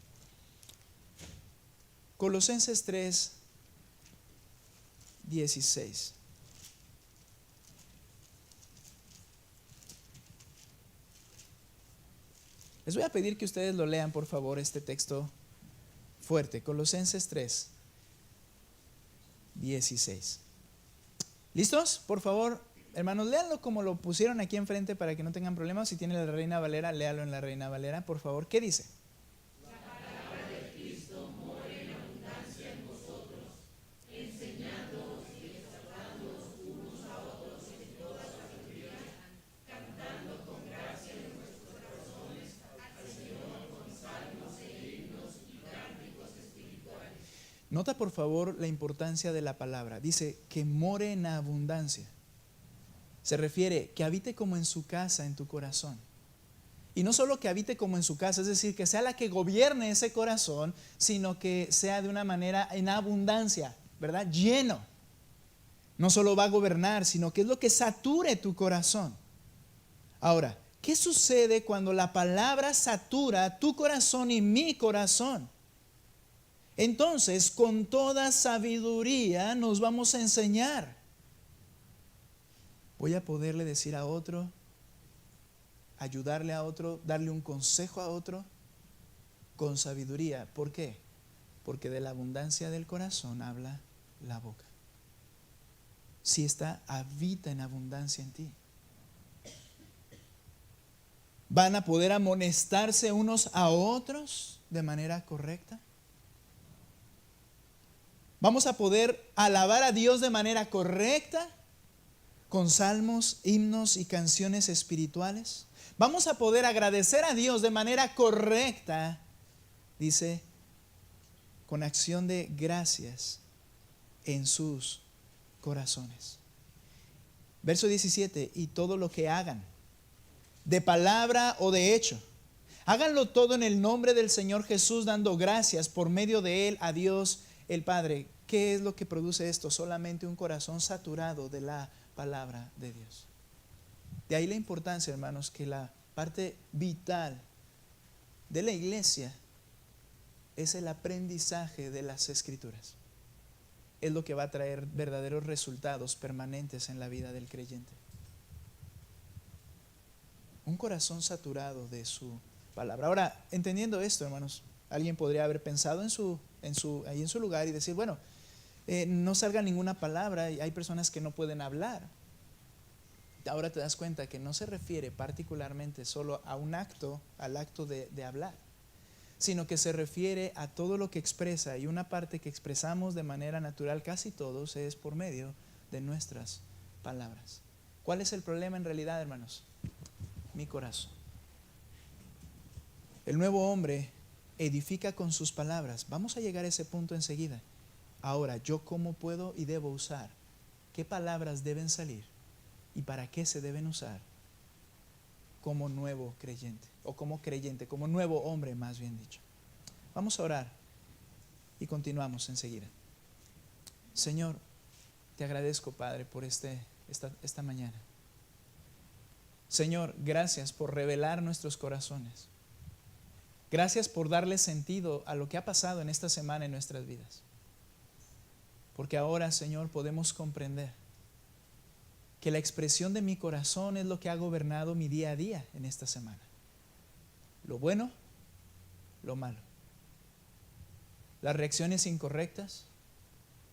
Colosenses 3:16. Les voy a pedir que ustedes lo lean, por favor, este texto fuerte. Colosenses 3:16. ¿Listos? Por favor, hermanos, léanlo como lo pusieron aquí enfrente para que no tengan problemas. Si tiene la Reina Valera, léalo en la Reina Valera, por favor. ¿Qué dice? La palabra de Cristo more en abundancia en vosotros, enseñándoos y exhortándoos unos a otros en toda sabiduría, cantando con gracia en vuestros corazones al Señor con salmos e himnos y cánticos espirituales. Nota por favor la importancia de la palabra. Dice que more en abundancia. Se refiere que habite como en su casa, en tu corazón. Y no solo que habite como en su casa, es decir, que sea la que gobierne ese corazón, sino que sea de una manera en abundancia, ¿verdad? Lleno. No solo va a gobernar, sino que es lo que sature tu corazón. Ahora, ¿qué sucede cuando la palabra satura tu corazón y mi corazón? Entonces, con toda sabiduría nos vamos a enseñar. Voy a poderle decir a otro, ayudarle a otro, darle un consejo a otro con sabiduría. ¿Por qué? Porque de la abundancia del corazón habla la boca. Si habita en abundancia en ti. ¿Van a poder amonestarse unos a otros de manera correcta? ¿Vamos a poder alabar a Dios de manera correcta? Con salmos, himnos y canciones espirituales. Vamos a poder agradecer a Dios de manera correcta, dice, con acción de gracias en sus corazones. Verso 17, y todo lo que hagan, de palabra o de hecho, háganlo todo en el nombre del Señor Jesús, dando gracias por medio de Él a Dios el Padre. ¿Qué es lo que produce esto? Solamente un corazón saturado de la palabra de Dios. De ahí la importancia, hermanos, que la parte vital de la iglesia es el aprendizaje de las Escrituras. Es lo que va a traer verdaderos resultados permanentes en la vida del creyente. Un corazón saturado de su palabra. Ahora, entendiendo esto, hermanos, alguien podría haber pensado ahí en su lugar y decir, bueno, no salga ninguna palabra y hay personas que no pueden hablar. Ahora te das cuenta que no se refiere particularmente solo a un acto, al acto de hablar, sino que se refiere a todo lo que expresa, y una parte que expresamos de manera natural casi todos es por medio de nuestras palabras. ¿Cuál es el problema en realidad, hermanos? Mi corazón. El nuevo hombre edifica con sus palabras. Vamos a llegar a ese punto enseguida. Ahora, ¿yo cómo puedo y debo usar? ¿Qué palabras deben salir y para qué se deben usar como nuevo creyente, o como creyente, como nuevo hombre, más bien dicho. Vamos a orar y continuamos enseguida. Señor, te agradezco, Padre, por esta mañana. Señor, gracias por revelar nuestros corazones. Gracias por darle sentido a lo que ha pasado en esta semana en nuestras vidas. Porque ahora, Señor, podemos comprender que la expresión de mi corazón es lo que ha gobernado mi día a día en esta semana. Lo bueno, lo malo. Las reacciones incorrectas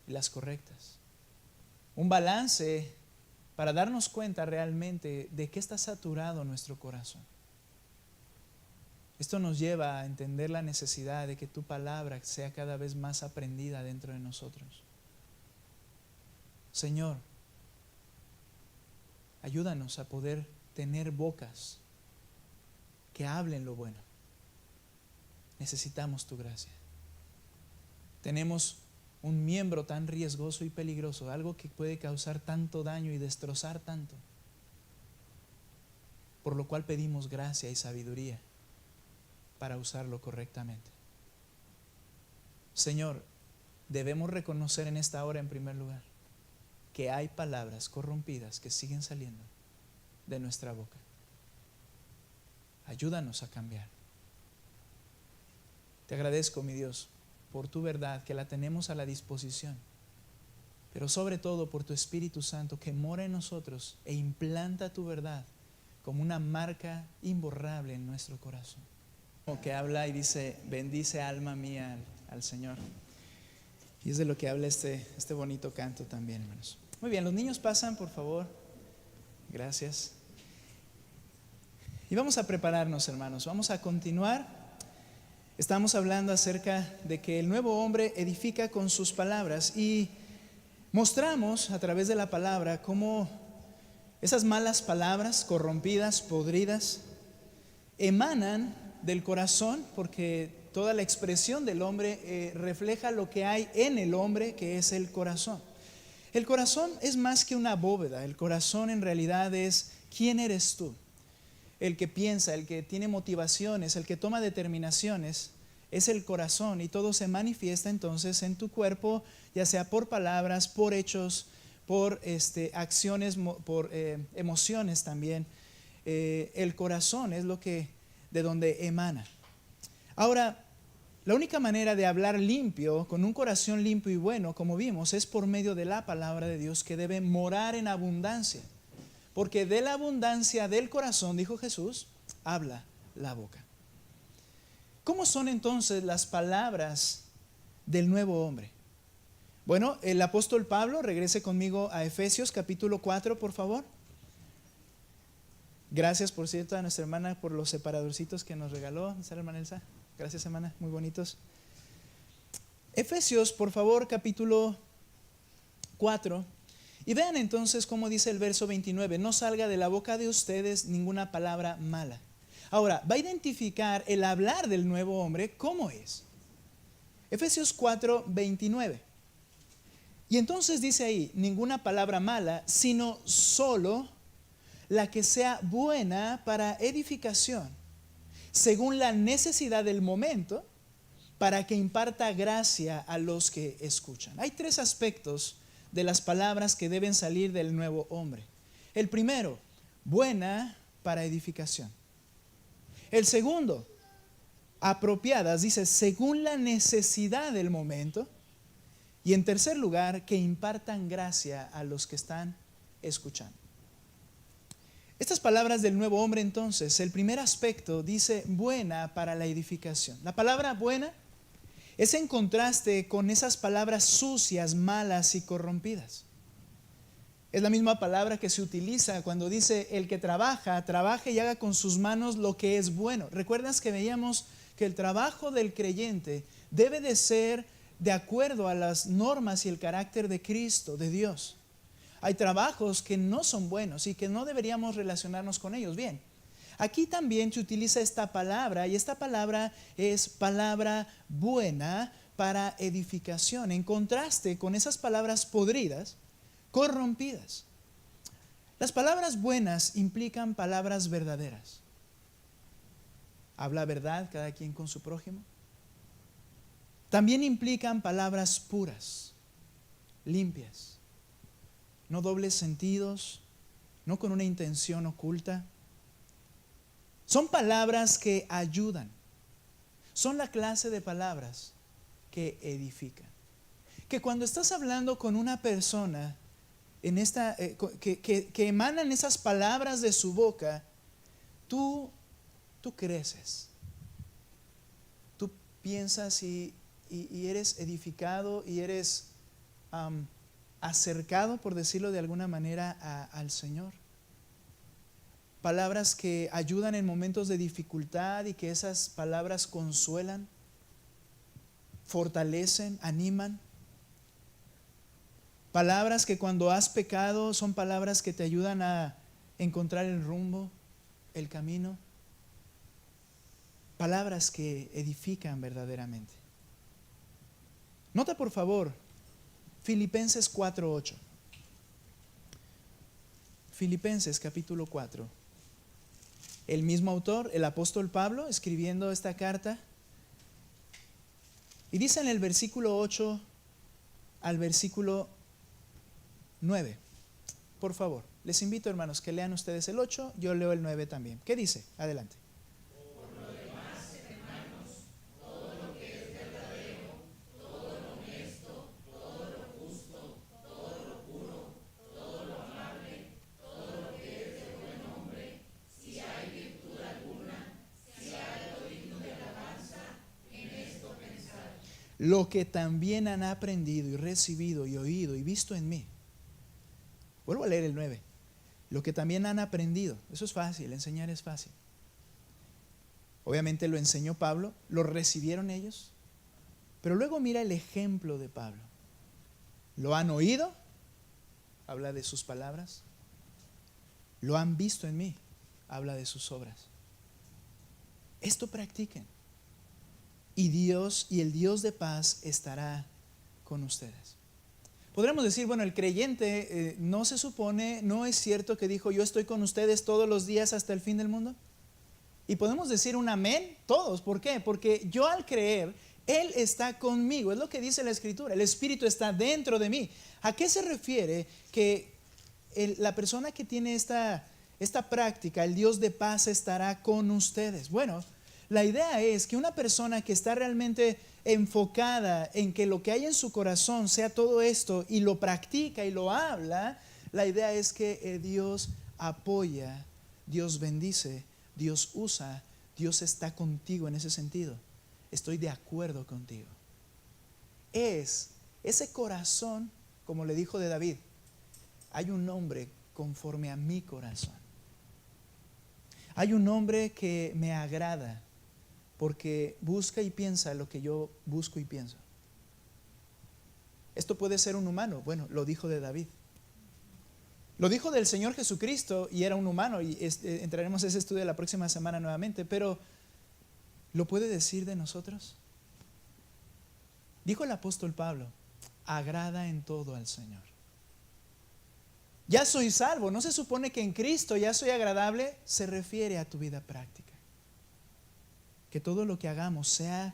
y las correctas. Un balance para darnos cuenta realmente de qué está saturado nuestro corazón. Esto nos lleva a entender la necesidad de que tu palabra sea cada vez más aprendida dentro de nosotros. Señor, ayúdanos a poder tener bocas que hablen lo bueno. Necesitamos tu gracia. Tenemos un miembro tan riesgoso y peligroso, algo que puede causar tanto daño y destrozar tanto, por lo cual pedimos gracia y sabiduría para usarlo correctamente. Señor, debemos reconocer en esta hora en primer lugar que hay palabras corrompidas que siguen saliendo de nuestra boca. Ayúdanos a cambiar. Te agradezco, mi Dios, por tu verdad que la tenemos a la disposición, pero sobre todo por tu Espíritu Santo que mora en nosotros e implanta tu verdad como una marca imborrable en nuestro corazón. Que habla y dice: bendice alma mía al Señor. Y es de lo que habla este bonito canto también, hermanos. Muy bien, los niños pasan, por favor. Gracias. Y vamos a prepararnos, hermanos. Vamos a continuar. Estamos hablando acerca de que el nuevo hombre edifica con sus palabras, y mostramos a través de la palabra cómo esas malas palabras corrompidas, podridas, emanan del corazón, porque toda la expresión del hombre refleja lo que hay en el hombre, que es el corazón. El corazón es más que una bóveda. El corazón en realidad es quién eres tú. El que piensa, el que tiene motivaciones, el que toma determinaciones, es el corazón, y todo se manifiesta entonces en tu cuerpo, ya sea por palabras, por hechos, por acciones, por emociones también. El corazón es lo que de donde emana. Ahora, la única manera de hablar limpio, con un corazón limpio y bueno, como vimos, es por medio de la palabra de Dios, que debe morar en abundancia. Porque de la abundancia del corazón, dijo Jesús, habla la boca. ¿Cómo son entonces las palabras del nuevo hombre? Bueno, el apóstol Pablo, regrese conmigo a Efesios capítulo 4, por favor. Gracias, por cierto, a nuestra hermana por los separadorcitos que nos regaló. ¿Dónde está la hermana Elsa? Gracias, hermana, muy bonitos. Efesios, por favor, capítulo 4. Y vean entonces cómo dice el verso 29. No salga de la boca de ustedes ninguna palabra mala. Ahora, va a identificar el hablar del nuevo hombre cómo es. Efesios 4, 29. Y entonces dice ahí, ninguna palabra mala, sino solo la que sea buena para edificación, según la necesidad del momento, para que imparta gracia a los que escuchan. Hay tres aspectos de las palabras que deben salir del nuevo hombre. El primero, buena para edificación. El segundo, apropiadas, dice, según la necesidad del momento. Y en tercer lugar, que impartan gracia a los que están escuchando. Estas palabras del nuevo hombre, entonces, el primer aspecto dice buena para la edificación. La palabra buena es en contraste con esas palabras sucias, malas y corrompidas. Es la misma palabra que se utiliza cuando dice el que trabaje y haga con sus manos lo que es bueno. ¿Recuerdas que veíamos que el trabajo del creyente debe de ser de acuerdo a las normas y el carácter de Cristo, de Dios? Hay trabajos que no son buenos y que no deberíamos relacionarnos con ellos. Bien, aquí también se utiliza esta palabra, y esta palabra es palabra buena para edificación, en contraste con esas palabras podridas, corrompidas. Las palabras buenas implican palabras verdaderas. Habla verdad cada quien con su prójimo. También implican palabras puras, limpias, no dobles sentidos, no con una intención oculta. Son palabras que ayudan. Son la clase de palabras que edifican. Que cuando estás hablando con una persona que emanan esas palabras de su boca, tú creces. Tú piensas y eres edificado y eres acercado, por decirlo de alguna manera, al Señor. Palabras que ayudan en momentos de dificultad y que esas palabras consuelan, fortalecen, animan. Palabras que cuando has pecado son palabras que te ayudan a encontrar el rumbo, el camino. Palabras que edifican verdaderamente. Nota por favor Filipenses 4:8. Filipenses capítulo 4. El mismo autor, el apóstol Pablo, escribiendo esta carta. Y dice en el versículo 8 al versículo 9. Por favor, les invito, hermanos, que lean ustedes el 8, yo leo el 9 también. ¿Qué dice? Adelante. Por lo demás, hermanos, todo lo que es verdadero, todo lo honesto, todo lo justo, todo lo puro, todo lo amable, todo lo que es de buen nombre, si hay virtud alguna, si hay algo digno de alabanza, en esto pensad. Lo que también han aprendido y recibido y oído y visto en mí. Vuelvo a leer el 9. Lo que también han aprendido. Eso es fácil, enseñar es fácil. Obviamente lo enseñó Pablo, lo recibieron ellos. Pero luego mira el ejemplo de Pablo. Lo han oído, habla de sus palabras. Lo han visto en mí, habla de sus obras. Esto practiquen. Y Dios y el Dios de paz estará con ustedes. Podremos decir, bueno, el creyente no se supone, no es cierto que dijo, yo estoy con ustedes todos los días hasta el fin del mundo. Y podemos decir un amén todos. ¿Por qué? Porque yo al creer, Él está conmigo. Es lo que dice la Escritura. El Espíritu está dentro de mí. ¿A qué se refiere que la persona que tiene esta práctica, el Dios de paz estará con ustedes? Bueno, la idea es que una persona que está realmente enfocada en que lo que hay en su corazón sea todo esto y lo practica y lo habla, la idea es que Dios apoya, Dios bendice, Dios usa, Dios está contigo en ese sentido. Estoy de acuerdo contigo. Es ese corazón, como le dijo de David, hay un hombre conforme a mi corazón. Hay un hombre que me agrada porque busca y piensa lo que yo busco y pienso. Esto puede ser un humano. Bueno, lo dijo de David. Lo dijo del Señor Jesucristo y era un humano, y entraremos a ese estudio la próxima semana nuevamente, pero ¿lo puede decir de nosotros? Dijo el apóstol Pablo, agrada en todo al Señor. Ya soy salvo, ¿no se supone que en Cristo ya soy agradable? Se refiere a tu vida práctica. Que todo lo que hagamos sea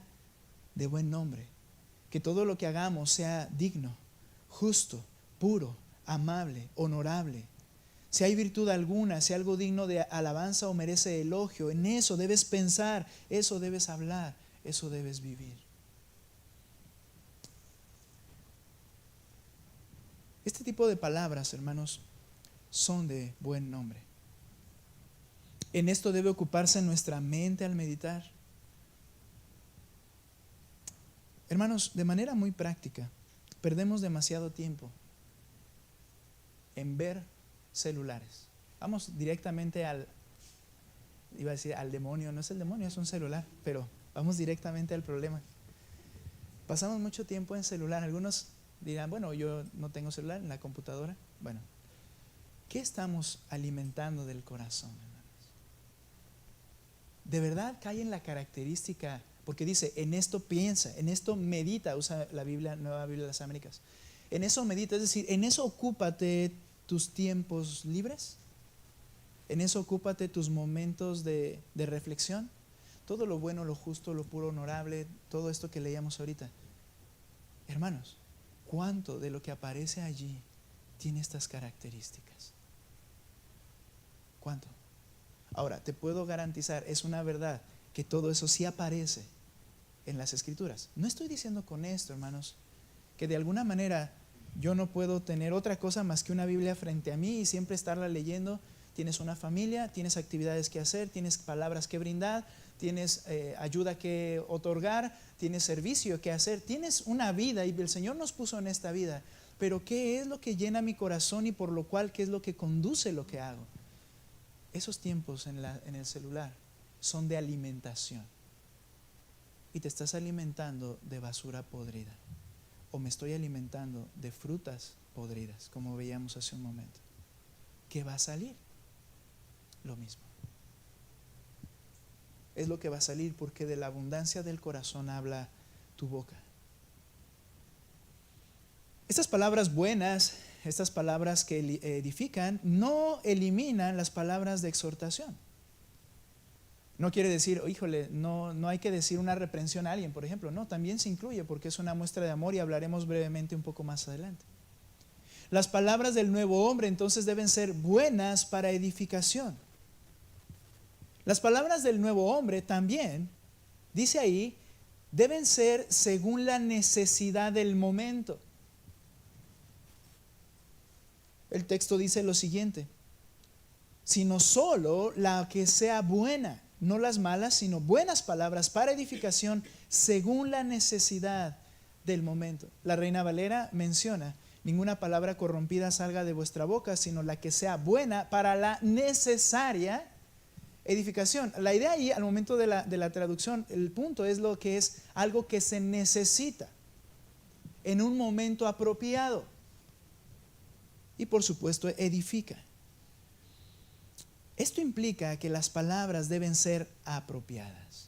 de buen nombre, que todo lo que hagamos sea digno, justo, puro, amable, honorable. Si hay virtud alguna, si algo digno de alabanza o merece elogio, en eso debes pensar, eso debes hablar, eso debes vivir. Este tipo de palabras, hermanos, son de buen nombre. En esto debe ocuparse nuestra mente al meditar. Hermanos, de manera muy práctica, perdemos demasiado tiempo en ver celulares. Vamos directamente iba a decir al demonio, no es el demonio, es un celular, pero vamos directamente al problema. Pasamos mucho tiempo en celular. Algunos dirán, bueno, yo no tengo celular, en la computadora. Bueno, ¿qué estamos alimentando del corazón, hermanos? ¿De verdad cae en la característica? Porque dice, en esto piensa, en esto medita, usa la Biblia, Nueva Biblia de las Américas. En eso medita, es decir, en eso ocúpate tus tiempos libres. En eso ocúpate tus momentos de reflexión. Todo lo bueno, lo justo, lo puro, honorable, todo esto que leíamos ahorita. Hermanos, ¿cuánto de lo que aparece allí tiene estas características? ¿Cuánto? Ahora, te puedo garantizar, es una verdad, que todo eso sí aparece en las Escrituras. No estoy diciendo con esto, hermanos, que de alguna manera yo no puedo tener otra cosa más que una Biblia frente a mí y siempre estarla leyendo. Tienes una familia, tienes actividades que hacer, tienes palabras que brindar, tienes ayuda que otorgar, tienes servicio que hacer, tienes una vida y el Señor nos puso en esta vida. Pero ¿qué es lo que llena mi corazón y por lo cual qué es lo que conduce lo que hago? Esos tiempos en el celular son de alimentación. Y te estás alimentando de basura podrida. O me estoy alimentando de frutas podridas, como veíamos hace un momento. ¿Qué va a salir? Lo mismo. Es lo que va a salir, porque de la abundancia del corazón habla tu boca. Estas palabras buenas, estas palabras que edifican, no eliminan las palabras de exhortación. No quiere decir, híjole, no hay que decir una reprensión a alguien, por ejemplo. No, también se incluye porque es una muestra de amor y hablaremos brevemente un poco más adelante. Las palabras del nuevo hombre entonces deben ser buenas para edificación. Las palabras del nuevo hombre también, dice ahí, deben ser según la necesidad del momento. El texto dice lo siguiente: sino solo la que sea buena, no las malas, sino buenas palabras para edificación según la necesidad del momento. La Reina Valera menciona: ninguna palabra corrompida salga de vuestra boca, sino la que sea buena para la necesaria edificación. La idea ahí, al momento de la traducción, el punto es lo que es algo que se necesita en un momento apropiado. Y por supuesto, edifica. Esto implica que las palabras deben ser apropiadas.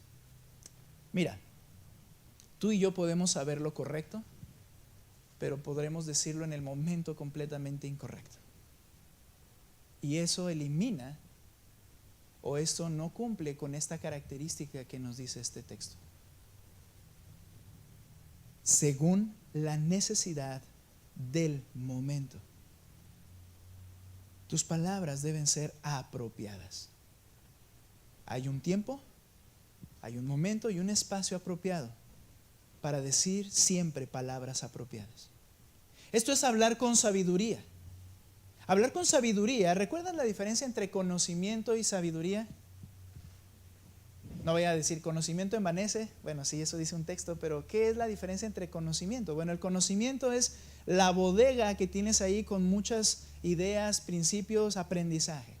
Mira, tú y yo podemos saber lo correcto, pero podremos decirlo en el momento completamente incorrecto. Y eso elimina, o esto no cumple con esta característica que nos dice este texto. Según la necesidad del momento. Tus palabras deben ser apropiadas. Hay un tiempo, hay un momento y un espacio apropiado para decir siempre palabras apropiadas. Esto es hablar con sabiduría. Hablar con sabiduría, ¿recuerdan la diferencia entre conocimiento y sabiduría? No voy a decir conocimiento envanece, bueno, sí, eso dice un texto, pero ¿qué es la diferencia entre conocimiento? Bueno, el conocimiento es la bodega que tienes ahí con muchas ideas, principios, aprendizaje.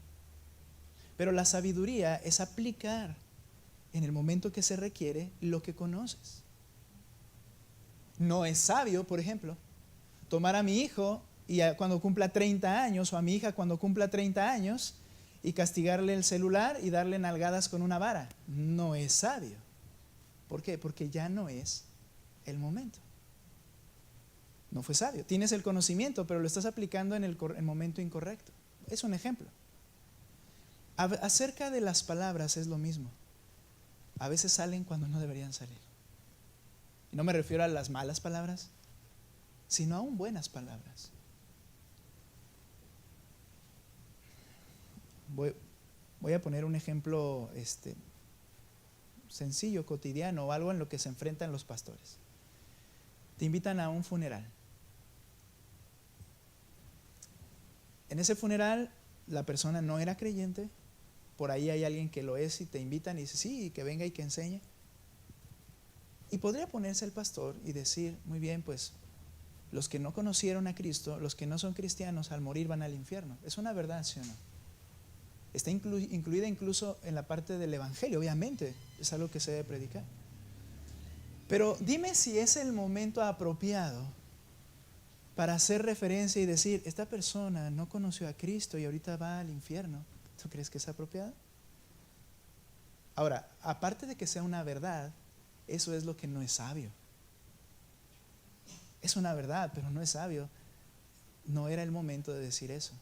Pero la sabiduría es aplicar en el momento que se requiere lo que conoces. No es sabio, por ejemplo, tomar a mi hijo y cuando cumpla 30 años o a mi hija cuando cumpla 30 años y castigarle el celular y darle nalgadas con una vara. No es sabio. ¿Por qué? Porque ya no es el momento. No fue sabio. Tienes el conocimiento, pero lo estás aplicando en el momento incorrecto. Es un ejemplo. Acerca de las palabras es lo mismo. A veces salen cuando no deberían salir. Y no me refiero a las malas palabras, sino aún buenas palabras. Voy a poner un ejemplo sencillo, cotidiano, o algo en lo que se enfrentan los pastores. Te invitan a un funeral. En ese funeral la persona no era creyente, por ahí hay alguien que lo es y te invitan y dice sí, que venga y que enseñe. Y podría ponerse el pastor y decir, muy bien, pues los que no conocieron a Cristo, los que no son cristianos, al morir van al infierno. ¿Es una verdad, sí o no? Está incluida incluso en la parte del evangelio, obviamente, es algo que se debe predicar. Pero dime si es el momento apropiado para hacer referencia y decir, esta persona no conoció a Cristo y ahorita va al infierno. ¿Tú crees que es apropiado? Ahora, aparte de que sea una verdad, eso es lo que no es sabio. Es una verdad, pero no es sabio. No era el momento de decir eso.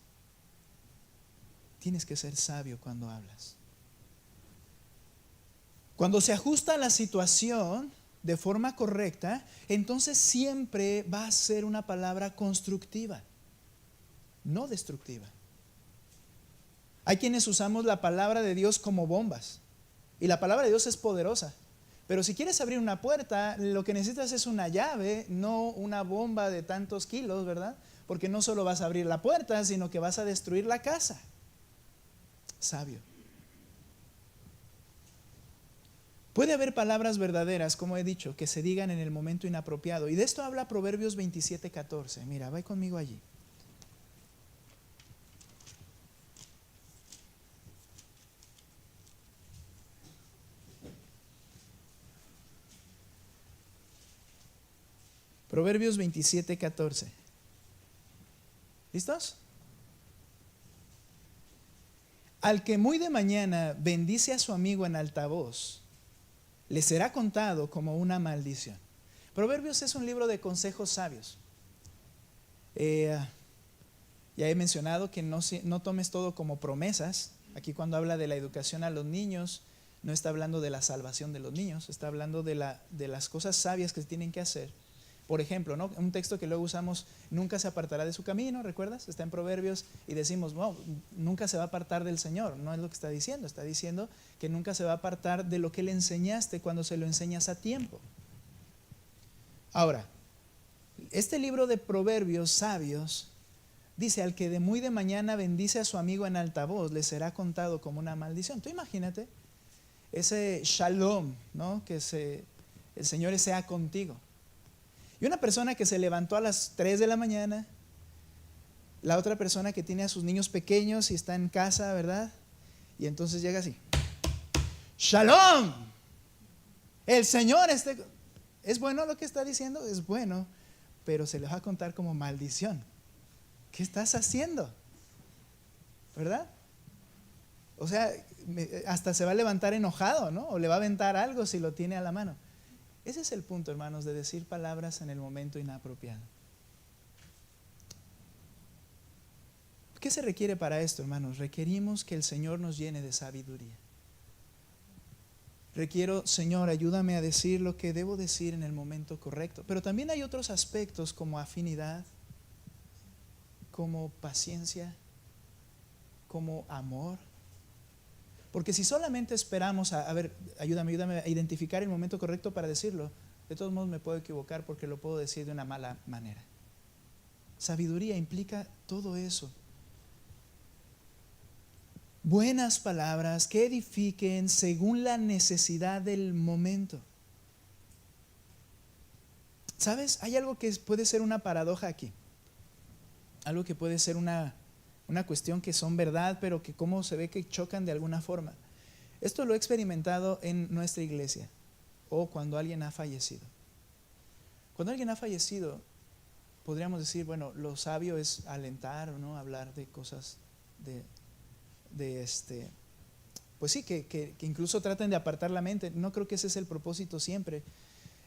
tienes que ser sabio cuando hablas. Cuando se ajusta a la situación de forma correcta, entonces siempre va a ser una palabra constructiva, no destructiva. Hay quienes usamos la palabra de Dios como bombas, y la palabra de Dios es poderosa. Pero si quieres abrir una puerta, lo que necesitas es una llave, no una bomba de tantos kilos, ¿verdad? Porque no solo vas a abrir la puerta, sino que vas a destruir la casa. Sabio. Puede haber palabras verdaderas, como he dicho, que se digan en el momento inapropiado. Y de esto habla Proverbios 27:14. Mira, va conmigo allí. Proverbios 27:14. ¿Listos? Al que muy de mañana bendice a su amigo en alta voz, le será contado como una maldición. Proverbios es un libro de consejos sabios. Ya he mencionado que no tomes todo como promesas. Aquí cuando habla de la educación a los niños, no está hablando de la salvación de los niños, está hablando de las cosas sabias que se tienen que hacer. Por ejemplo, ¿no? Un texto que luego usamos, nunca se apartará de su camino, ¿recuerdas? Está en Proverbios y decimos, no, nunca se va a apartar del Señor. No es lo que está diciendo que nunca se va a apartar de lo que le enseñaste cuando se lo enseñas a tiempo. Ahora, este libro de Proverbios sabios dice, al que de muy de mañana bendice a su amigo en alta voz, le será contado como una maldición. Tú imagínate ese shalom, ¿no? Que el Señor sea contigo. Y una persona que se levantó a las 3 de la mañana, la otra persona que tiene a sus niños pequeños y está en casa, ¿verdad? Y entonces llega así, ¡Shalom! El Señor ¿es bueno lo que está diciendo? Es bueno, pero se le va a contar como maldición. ¿Qué estás haciendo? ¿Verdad? O sea, hasta se va a levantar enojado, ¿no? O le va a aventar algo si lo tiene a la mano. Ese es el punto, hermanos, de decir palabras en el momento inapropiado. ¿Qué se requiere para esto, hermanos? Requerimos que el Señor nos llene de sabiduría. Requiero, Señor, ayúdame a decir lo que debo decir en el momento correcto. Pero también hay otros aspectos como afinidad, como paciencia, como amor. Porque si solamente esperamos ayúdame a identificar el momento correcto para decirlo, de todos modos me puedo equivocar porque lo puedo decir de una mala manera. Sabiduría implica todo eso. Buenas palabras que edifiquen según la necesidad del momento. ¿Sabes? Hay algo que puede ser una paradoja aquí. Algo que puede ser una cuestión que son verdad, pero que como se ve que chocan de alguna forma. Esto lo he experimentado en nuestra iglesia o cuando alguien ha fallecido. Cuando alguien ha fallecido, podríamos decir, bueno, lo sabio es alentar o no hablar de cosas pues sí, que incluso traten de apartar la mente. No creo que ese es el propósito siempre.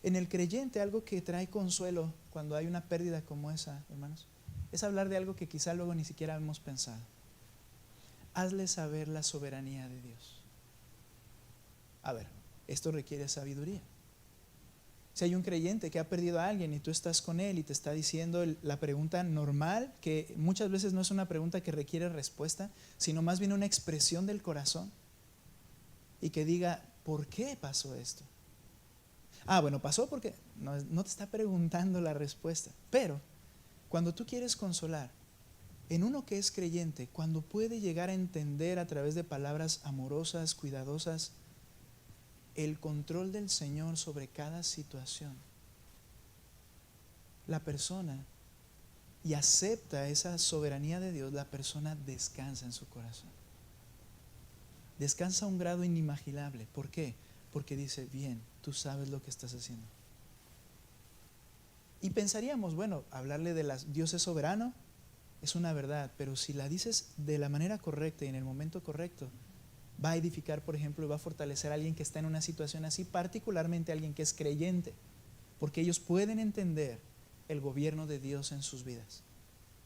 En el creyente, algo que trae consuelo cuando hay una pérdida como esa, hermanos, es hablar de algo que quizá luego ni siquiera hemos pensado. Hazle saber la soberanía de Dios. A ver, esto requiere sabiduría. Si hay un creyente que ha perdido a alguien y tú estás con él y te está diciendo la pregunta normal, que muchas veces no es una pregunta que requiere respuesta, sino más bien una expresión del corazón, y que diga, ¿por qué pasó esto? Bueno, pasó porque no te está preguntando la respuesta. Pero cuando tú quieres consolar en uno que es creyente, cuando puede llegar a entender a través de palabras amorosas, cuidadosas, el control del Señor sobre cada situación, la persona, y acepta esa soberanía de Dios, la persona descansa en su corazón. Descansa a un grado inimaginable. ¿Por qué? Porque dice, bien, tú sabes lo que estás haciendo. Y pensaríamos, bueno, hablarle de Dios es soberano, es una verdad, pero si la dices de la manera correcta y en el momento correcto, va a edificar, por ejemplo, y va a fortalecer a alguien que está en una situación así, particularmente a alguien que es creyente, porque ellos pueden entender el gobierno de Dios en sus vidas.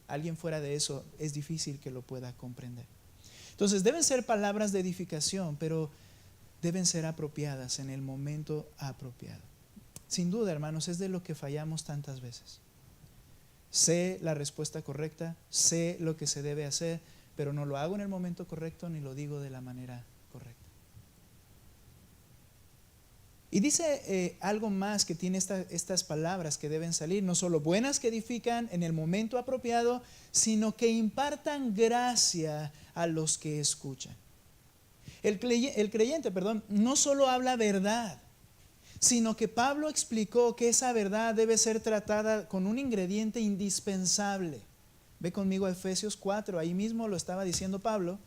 Alguien fuera de eso es difícil que lo pueda comprender. Entonces deben ser palabras de edificación, pero deben ser apropiadas en el momento apropiado. Sin duda, hermanos, es de lo que fallamos tantas veces. Sé la respuesta correcta, sé lo que se debe hacer, pero no lo hago en el momento correcto ni lo digo de la manera correcta. Y dice algo más que tiene estas palabras que deben salir, no solo buenas que edifican en el momento apropiado, sino que impartan gracia a los que escuchan. El creyente, no solo habla verdad, sino que Pablo explicó que esa verdad debe ser tratada con un ingrediente indispensable. Ve conmigo a Efesios 4, ahí mismo lo estaba diciendo Pablo.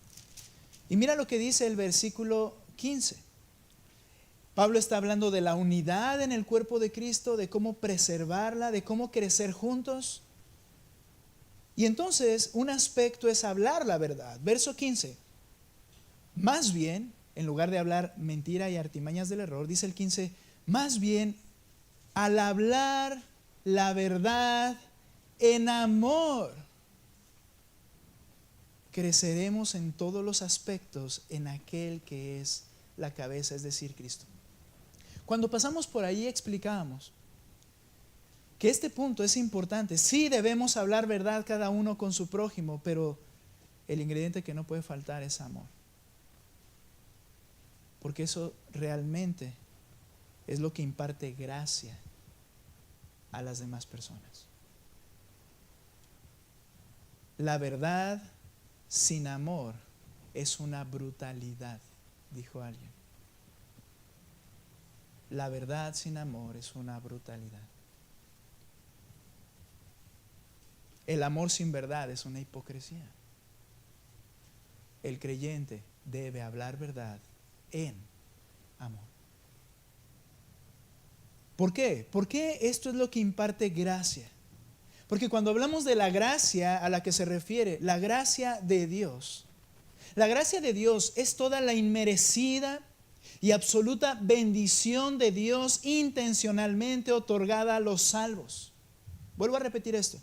Y mira lo que dice el versículo 15. Pablo está hablando de la unidad en el cuerpo de Cristo, de cómo preservarla, de cómo crecer juntos. Y entonces un aspecto es hablar la verdad. Verso 15. Más bien, en lugar de hablar mentira y artimañas del error, dice el 15, más bien al hablar la verdad en amor, creceremos en todos los aspectos en aquel que es la cabeza, es decir, Cristo. Cuando pasamos por ahí explicábamos que este punto es importante. Sí debemos hablar verdad cada uno con su prójimo, pero el ingrediente que no puede faltar es amor. Porque eso realmente es lo que imparte gracia a las demás personas. La verdad sin amor es una brutalidad, dijo alguien. La verdad sin amor es una brutalidad. El amor sin verdad es una hipocresía. El creyente debe hablar verdad en amor. ¿Por qué? Porque esto es lo que imparte gracia. Porque cuando hablamos de la gracia a la que se refiere, la gracia de Dios es toda la inmerecida y absoluta bendición de Dios intencionalmente otorgada a los salvos. Vuelvo a repetir esto.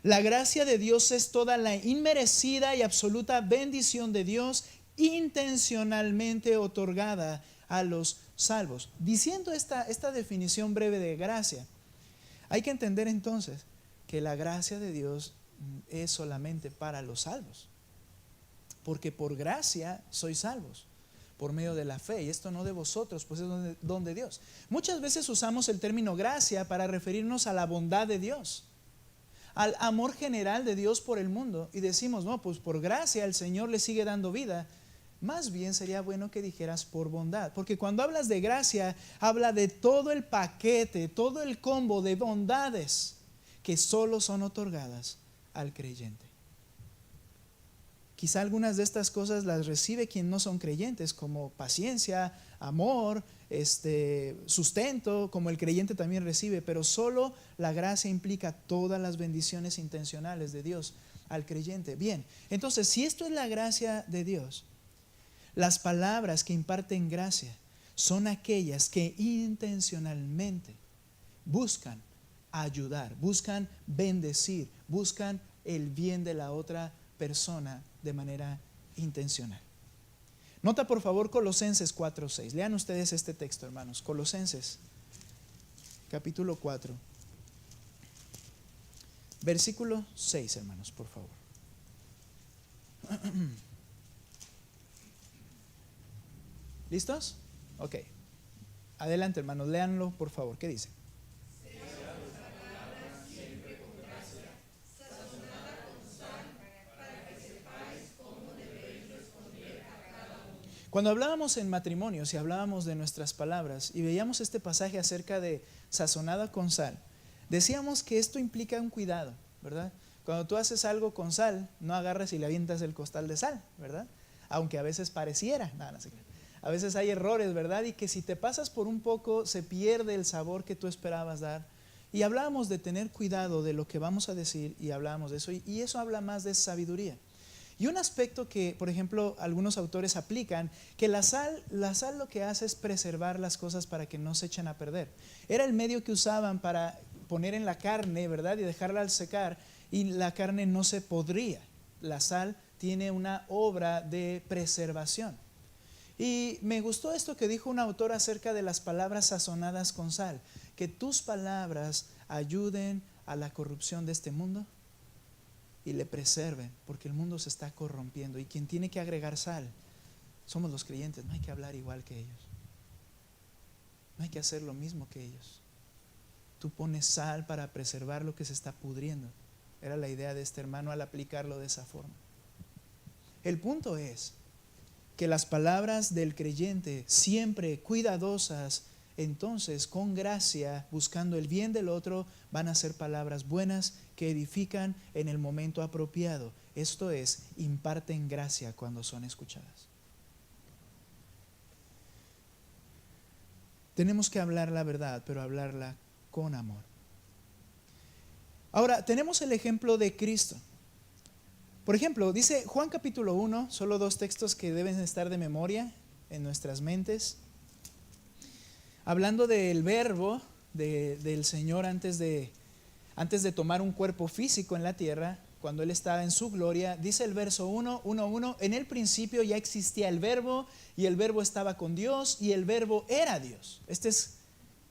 La gracia de Dios es toda la inmerecida y absoluta bendición de Dios intencionalmente otorgada a los salvos. Diciendo esta definición breve de gracia, hay que entender entonces que la gracia de Dios es solamente para los salvos. Porque por gracia sois salvos, por medio de la fe, y esto no de vosotros, pues es don de Dios. Muchas veces usamos el término gracia para referirnos a la bondad de Dios, al amor general de Dios por el mundo, y decimos, no, pues por gracia el Señor le sigue dando vida. Más bien sería bueno que dijeras por bondad, porque cuando hablas de gracia, habla de todo el paquete, todo el combo de bondades que solo son otorgadas al creyente. Quizá algunas de estas cosas las recibe quien no son creyentes, como paciencia, amor, sustento, como el creyente también recibe, pero solo la gracia implica todas las bendiciones intencionales de Dios al creyente. Bien, entonces si esto es la gracia de Dios, las palabras que imparten gracia son aquellas que intencionalmente buscan ayudar, buscan bendecir, buscan el bien de la otra persona de manera intencional. Nota por favor Colosenses 4:6. Lean ustedes este texto, hermanos. Colosenses capítulo 4 versículo 6, hermanos, por favor. ¿Listos? Ok. Adelante, hermanos, léanlo por favor. ¿Qué dice? Cuando hablábamos en matrimonios y hablábamos de nuestras palabras y veíamos este pasaje acerca de sazonada con sal, decíamos que esto implica un cuidado, ¿verdad? Cuando tú haces algo con sal, no agarras y le avientas el costal de sal, ¿verdad? Aunque a veces pareciera, a veces hay errores, ¿verdad? Y que si te pasas por un poco se pierde el sabor que tú esperabas dar. Y hablábamos de tener cuidado de lo que vamos a decir y hablábamos de eso, y eso habla más de sabiduría. Y un aspecto que, por ejemplo, algunos autores aplican, que la sal lo que hace es preservar las cosas para que no se echen a perder. Era el medio que usaban para poner en la carne, ¿verdad? Y dejarla al secar, y la carne no se podría. la sal tiene una obra de preservación. Y me gustó esto que dijo un autor acerca de las palabras sazonadas con sal, que tus palabras ayuden a la corrupción de este mundo y le preserven, porque el mundo se está corrompiendo y quien tiene que agregar sal somos los creyentes. No hay que hablar igual que ellos, no hay que hacer lo mismo que ellos. Tú pones sal para preservar lo que se está pudriendo. Era la idea de este hermano al aplicarlo de esa forma. El punto es que las palabras del creyente, siempre cuidadosas, entonces con gracia, buscando el bien del otro, van a ser palabras buenas que edifican en el momento apropiado. Esto es, imparten gracia cuando son escuchadas. Tenemos que hablar la verdad, pero hablarla con amor. Ahora, tenemos el ejemplo de Cristo. Por ejemplo, dice Juan capítulo 1, solo 2 textos que deben estar de memoria en nuestras mentes. Hablando del verbo del Señor antes de tomar un cuerpo físico en la tierra, cuando Él estaba en su gloria, dice el verso 1:1, en el principio ya existía el verbo y el verbo estaba con Dios y el verbo era Dios. Este es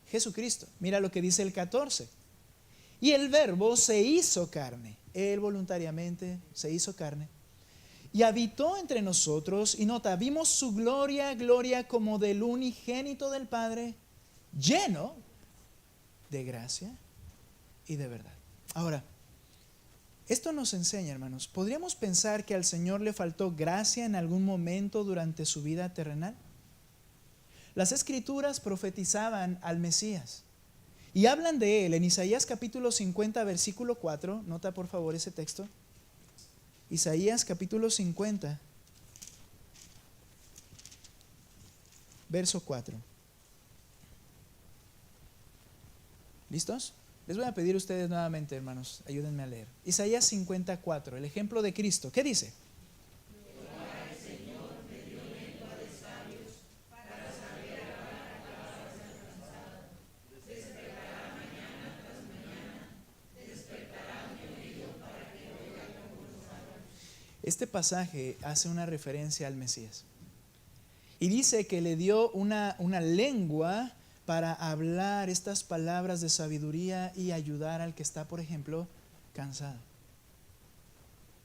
Jesucristo. Mira lo que dice el 14. Y el verbo se hizo carne. Él voluntariamente se hizo carne y habitó entre nosotros. Y nota, vimos su gloria, gloria como del unigénito del Padre, lleno de gracia y de verdad. Ahora, esto nos enseña, hermanos, ¿podríamos pensar que al Señor le faltó gracia en algún momento durante su vida terrenal? Las Escrituras profetizaban al Mesías y hablan de Él en Isaías capítulo 50, versículo 4. Nota por favor ese texto. Isaías capítulo 50, verso 4. ¿Listos? Les voy a pedir a ustedes nuevamente, hermanos, ayúdenme a leer. Isaías 54, el ejemplo de Cristo. ¿Qué dice? Este pasaje hace una referencia al Mesías y dice que le dio una lengua para hablar estas palabras de sabiduría y ayudar al que está, por ejemplo, cansado.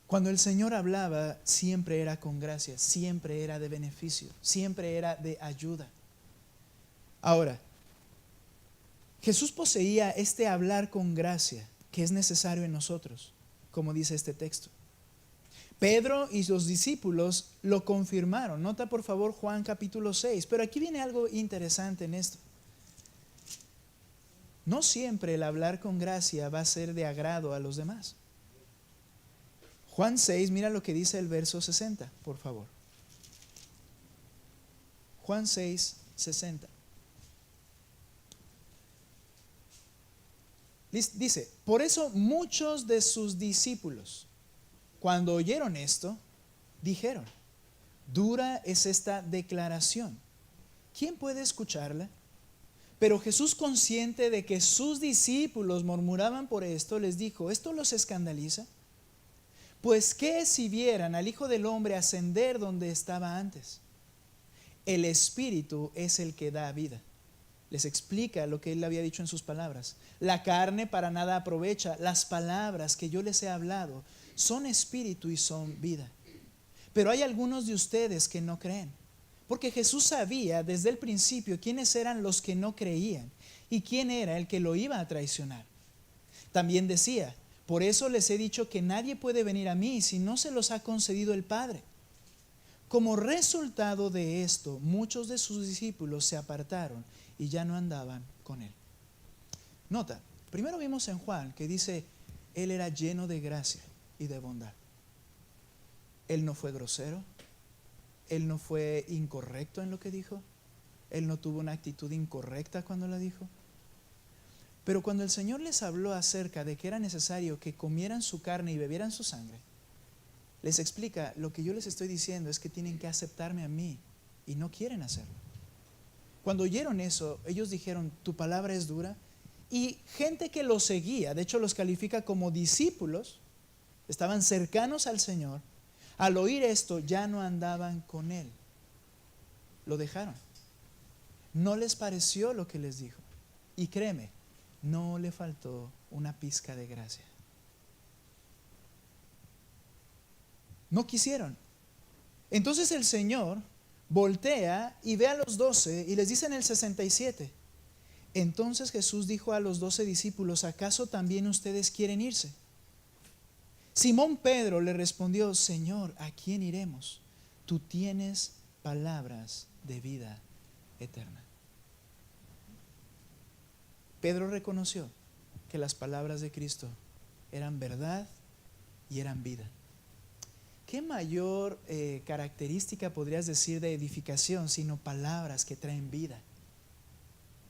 Cuando el Señor hablaba, siempre era con gracia, siempre era de beneficio, siempre era de ayuda. Ahora, Jesús poseía este hablar con gracia que es necesario en nosotros, como dice este texto. Pedro y los discípulos lo confirmaron. Nota por favor Juan capítulo 6. Pero aquí viene algo interesante en esto. No siempre el hablar con gracia va a ser de agrado a los demás. Juan 6, mira lo que dice el verso 60, por favor. Juan 6, 60. Dice, por eso muchos de sus discípulos, cuando oyeron esto, dijeron, dura es esta declaración. ¿Quién puede escucharla? Pero Jesús, consciente de que sus discípulos murmuraban por esto, les dijo, ¿esto los escandaliza? Pues ¿qué si vieran al Hijo del Hombre ascender donde estaba antes? El Espíritu es el que da vida. Les explica lo que Él había dicho en sus palabras. La carne para nada aprovecha. Las palabras que yo les he hablado son espíritu y son vida. Pero hay algunos de ustedes que no creen. Porque Jesús sabía desde el principio quiénes eran los que no creían y quién era el que lo iba a traicionar. También decía, por eso les he dicho que nadie puede venir a mí si no se los ha concedido el Padre. Como resultado de esto, muchos de sus discípulos se apartaron y ya no andaban con Él. Nota, primero vimos en Juan que dice, Él era lleno de gracia y de bondad. Él no fue grosero, Él no fue incorrecto en lo que dijo, Él no tuvo una actitud incorrecta cuando la dijo. Pero cuando el Señor les habló acerca de que era necesario que comieran su carne y bebieran su sangre, les explica, lo que yo les estoy diciendo es que tienen que aceptarme a mí y no quieren hacerlo. Cuando oyeron eso, ellos dijeron, tu palabra es dura. Y gente que los seguía, de hecho los califica como discípulos, estaban cercanos al Señor, al oír esto ya no andaban con Él. Lo dejaron. No les pareció lo que les dijo. Y créeme, no le faltó una pizca de gracia. No quisieron. Entonces el Señor voltea y ve a los 12 y les dice en el 67: entonces Jesús dijo a los 12 discípulos: ¿acaso también ustedes quieren irse? Simón Pedro le respondió: Señor, ¿a quién iremos? Tú tienes palabras de vida eterna. Pedro reconoció que las palabras de Cristo eran verdad y eran vida. ¿Qué mayor característica podrías decir de edificación sino palabras que traen vida?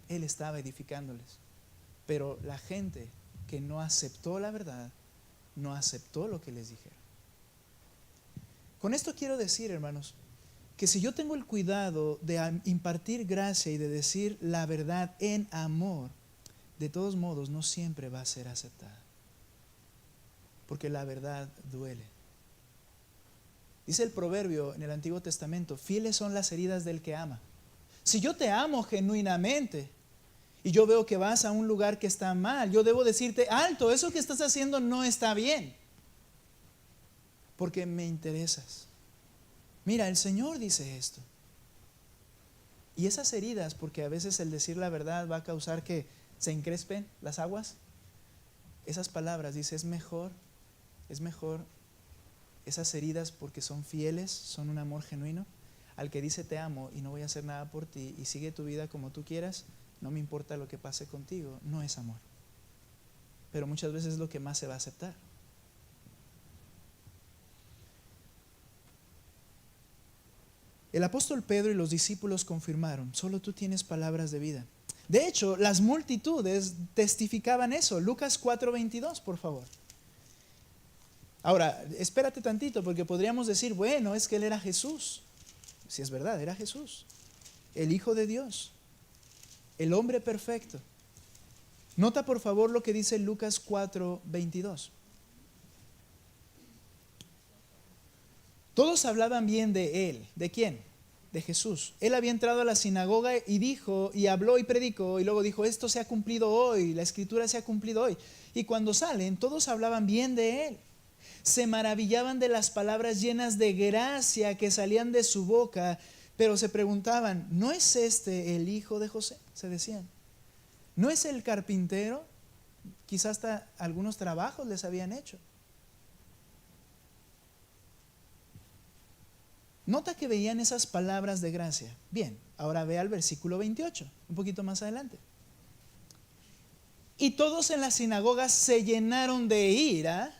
Él estaba edificándoles, pero la gente que no aceptó la verdad, no aceptó lo que les dijeron. Con esto quiero decir, hermanos, que si yo tengo el cuidado de impartir gracia y de decir la verdad en amor, de todos modos no siempre va a ser aceptada, porque la verdad duele. Dice el proverbio en el Antiguo Testamento: fieles son las heridas del que ama. Si yo te amo genuinamente y yo veo que vas a un lugar que está mal, yo debo decirte: alto, eso que estás haciendo no está bien, porque me interesas. Mira, el Señor dice esto. Y esas heridas, porque a veces el decir la verdad va a causar que se encrespen las aguas, esas palabras, dice, es mejor esas heridas, porque son fieles, son un amor genuino, al que dice te amo y no voy a hacer nada por ti y sigue tu vida como tú quieras, no me importa lo que pase contigo. No es amor, pero muchas veces es lo que más se va a aceptar. El apóstol Pedro y los discípulos confirmaron: solo tú tienes palabras de vida. De hecho, las multitudes testificaban eso. Lucas 4:22, por favor. Ahora, espérate tantito, porque podríamos decir: bueno, es que Él era Jesús. Si es verdad, era Jesús, el Hijo de Dios, el hombre perfecto. Nota por favor lo que dice Lucas 4:22. Todos hablaban bien de Él. ¿De quién? De Jesús. Él había entrado a la sinagoga y dijo, y habló y predicó, y luego dijo: esto se ha cumplido hoy, la escritura se ha cumplido hoy. Y cuando salen, todos hablaban bien de Él. Se maravillaban de las palabras llenas de gracia que salían de su boca, pero se preguntaban: ¿no es este el hijo de José? Se decían. ¿No es el carpintero? Quizás hasta algunos trabajos les habían hecho. Nota que veían esas palabras de gracia. Bien, ahora ve al versículo 28, un poquito más adelante. Y todos en la sinagoga se llenaron de ira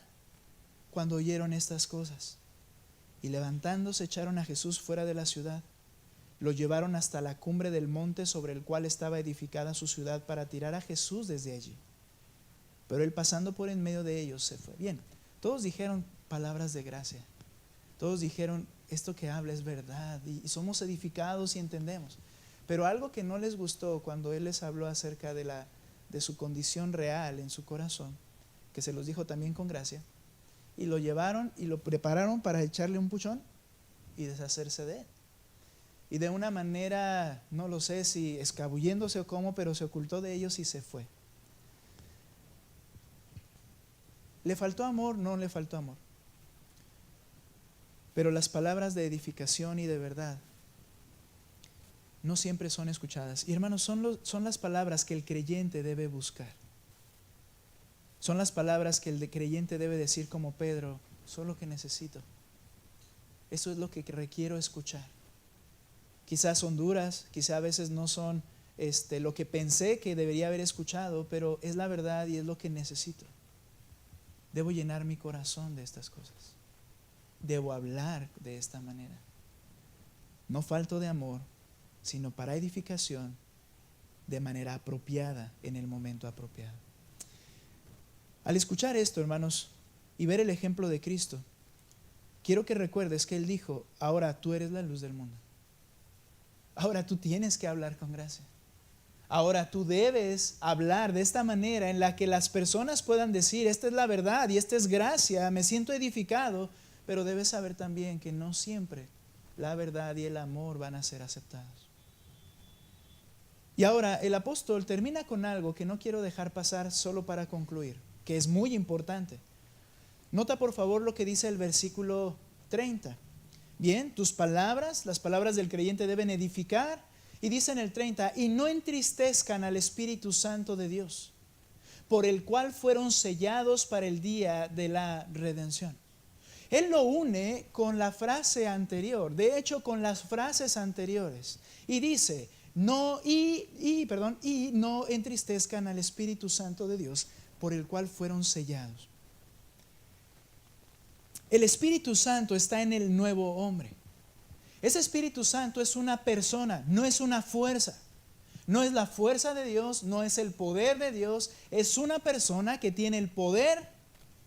cuando oyeron estas cosas. Y levantándose echaron a Jesús fuera de la ciudad. Lo llevaron hasta la cumbre del monte sobre el cual estaba edificada su ciudad, para tirar a Jesús desde allí. Pero él, pasando por en medio de ellos, se fue. Bien, todos dijeron palabras de gracia. Todos dijeron: esto que habla es verdad, y somos edificados y entendemos. Pero algo que no les gustó cuando él les habló acerca de su condición real en su corazón, que se los dijo también con gracia, y lo llevaron y lo prepararon para echarle un puchón y deshacerse de él. Y de una manera, no lo sé si escabulléndose o cómo, pero se ocultó de ellos y se fue. ¿Le faltó amor? No le faltó amor. Pero las palabras de edificación y de verdad no siempre son escuchadas. Y hermanos, son las palabras que el creyente debe buscar. Son las palabras que el creyente debe decir como Pedro: solo que necesito. Eso es lo que requiero escuchar. Quizás son duras, quizás a veces no son lo que pensé que debería haber escuchado, pero es la verdad y es lo que necesito. Debo llenar mi corazón de estas cosas. Debo hablar de esta manera. No falto de amor, sino para edificación, de manera apropiada, en el momento apropiado. Al escuchar esto, hermanos, y ver el ejemplo de Cristo, quiero que recuerdes que Él dijo: ahora tú eres la luz del mundo. Ahora tú tienes que hablar con gracia. Ahora tú debes hablar de esta manera en la que las personas puedan decir, esta es la verdad y esta es gracia, me siento edificado, pero debes saber también que no siempre la verdad y el amor van a ser aceptados. Y ahora el apóstol termina con algo que no quiero dejar pasar solo para concluir, que es muy importante. Nota por favor lo que dice el versículo 30. Bien, tus palabras, las palabras del creyente deben edificar. Y dice en el 30, y no entristezcan al Espíritu Santo de Dios, por el cual fueron sellados para el día de la redención. Él lo une con la frase anterior, de hecho con las frases anteriores. Y dice, no entristezcan al Espíritu Santo de Dios, por el cual fueron sellados. El Espíritu Santo está en el nuevo hombre. Ese Espíritu Santo es una persona, no es una fuerza. No es la fuerza de Dios, no es el poder de Dios. Es una persona que tiene el poder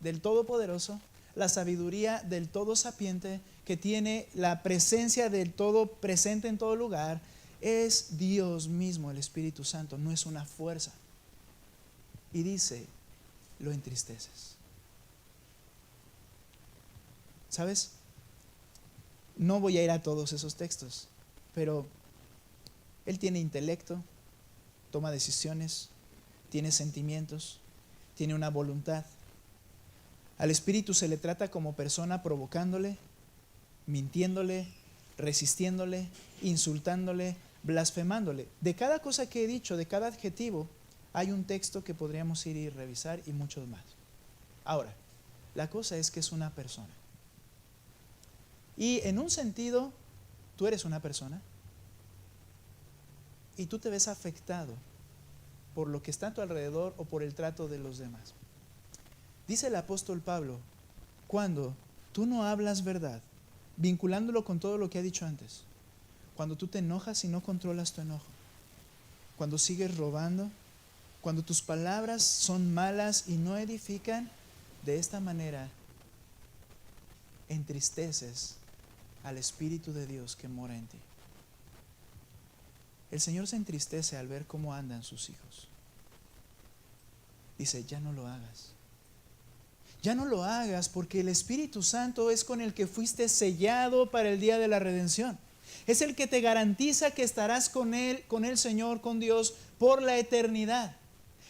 del Todopoderoso, la sabiduría del Todo Sapiente, que tiene la presencia del Todo presente en todo lugar. Es Dios mismo, el Espíritu Santo, no es una fuerza. Y dice, lo entristeces. ¿Sabes? No voy a ir a todos esos textos, pero Él tiene intelecto, toma decisiones, tiene sentimientos, tiene una voluntad. Al Espíritu se le trata como persona provocándole, mintiéndole, resistiéndole, insultándole, blasfemándole. De cada cosa que he dicho, de cada adjetivo, hay un texto que podríamos ir y revisar y muchos más. Ahora, la cosa es que es una persona. Y en un sentido, tú eres una persona y tú te ves afectado por lo que está a tu alrededor o por el trato de los demás. Dice el apóstol Pablo, cuando tú no hablas verdad, vinculándolo con todo lo que ha dicho antes, cuando tú te enojas y no controlas tu enojo, cuando sigues robando, cuando tus palabras son malas y no edifican, de esta manera entristeces al Espíritu de Dios que mora en ti. El Señor se entristece al ver cómo andan sus hijos. Dice, ya no lo hagas. Ya no lo hagas porque el Espíritu Santo es con el que fuiste sellado para el día de la redención. Es el que te garantiza que estarás con Él, con el Señor, con Dios, por la eternidad.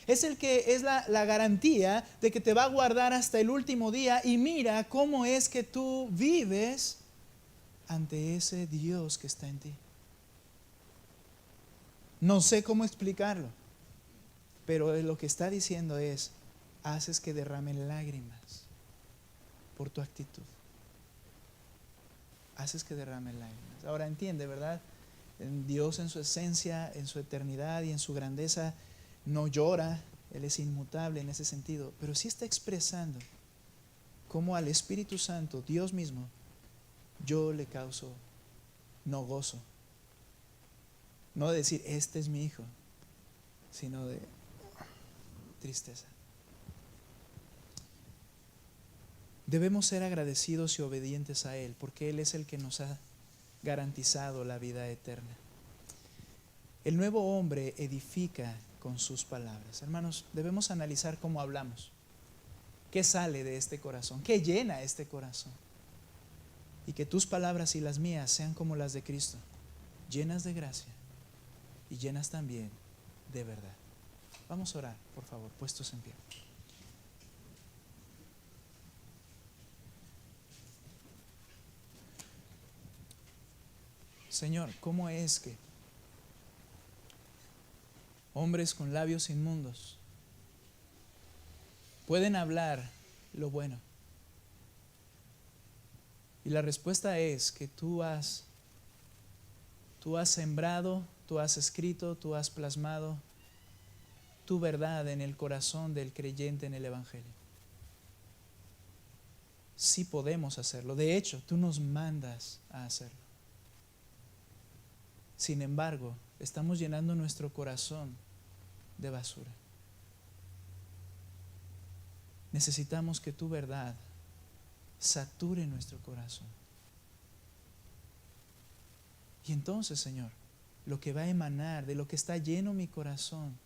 Es el que es la garantía de que te va a guardar hasta el último día. Y mira cómo es que tú vives ante ese Dios que está en ti. No sé cómo explicarlo, pero lo que está diciendo es, haces que derramen lágrimas por tu actitud. Haces que derramen lágrimas. Ahora entiende, ¿verdad? Dios en su esencia, en su eternidad y en su grandeza no llora. Él es inmutable en ese sentido, pero sí está expresando cómo al Espíritu Santo, Dios mismo, yo le causo no gozo. No de decir, este es mi hijo, sino de tristeza. Debemos ser agradecidos y obedientes a Él, porque Él es el que nos ha garantizado la vida eterna. El nuevo hombre edifica con sus palabras. Hermanos, debemos analizar cómo hablamos. ¿Qué sale de este corazón? ¿Qué llena este corazón? Y que tus palabras y las mías sean como las de Cristo, llenas de gracia y llenas también de verdad. Vamos a orar, por favor, puestos en pie. Señor, ¿cómo es que hombres con labios inmundos pueden hablar lo bueno? Y la respuesta es que tú has sembrado, tú has escrito, tú has plasmado tu verdad en el corazón del creyente en el Evangelio. Sí podemos hacerlo. De hecho, tú nos mandas a hacerlo. Sin embargo, estamos llenando nuestro corazón de basura. Necesitamos que tu verdad sature nuestro corazón. Y entonces, Señor, lo que va a emanar, de lo que está lleno mi corazón,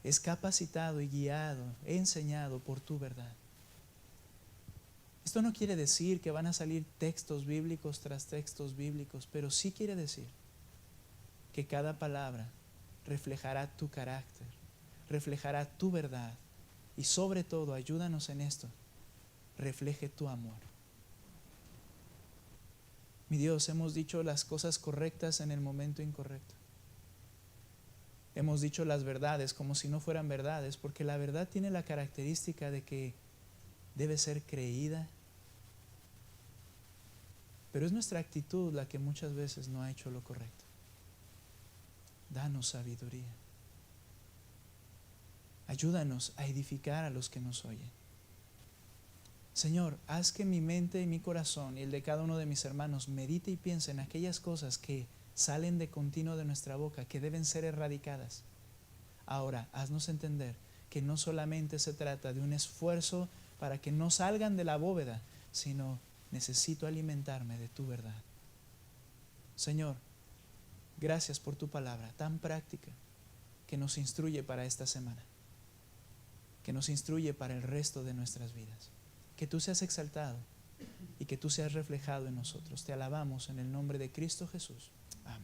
es capacitado y guiado, enseñado por tu verdad. Esto no quiere decir que van a salir textos bíblicos tras textos bíblicos, pero sí quiere decir que cada palabra reflejará tu carácter, reflejará tu verdad y sobre todo, ayúdanos en esto, refleje tu amor. Mi Dios, hemos dicho las cosas correctas en el momento incorrecto. Hemos dicho las verdades como si no fueran verdades, porque la verdad tiene la característica de que debe ser creída, pero es nuestra actitud la que muchas veces no ha hecho lo correcto. Danos sabiduría. Ayúdanos a edificar a los que nos oyen. Señor, haz que mi mente y mi corazón y el de cada uno de mis hermanos medite y piense en aquellas cosas que salen de continuo de nuestra boca, que deben ser erradicadas. Ahora, haznos entender que no solamente se trata de un esfuerzo para que no salgan de la bóveda, sino necesito alimentarme de tu verdad. Señor, gracias por tu palabra tan práctica que nos instruye para esta semana, que nos instruye para el resto de nuestras vidas. Que tú seas exaltado y que tú seas reflejado en nosotros. Te alabamos en el nombre de Cristo Jesús. Amén.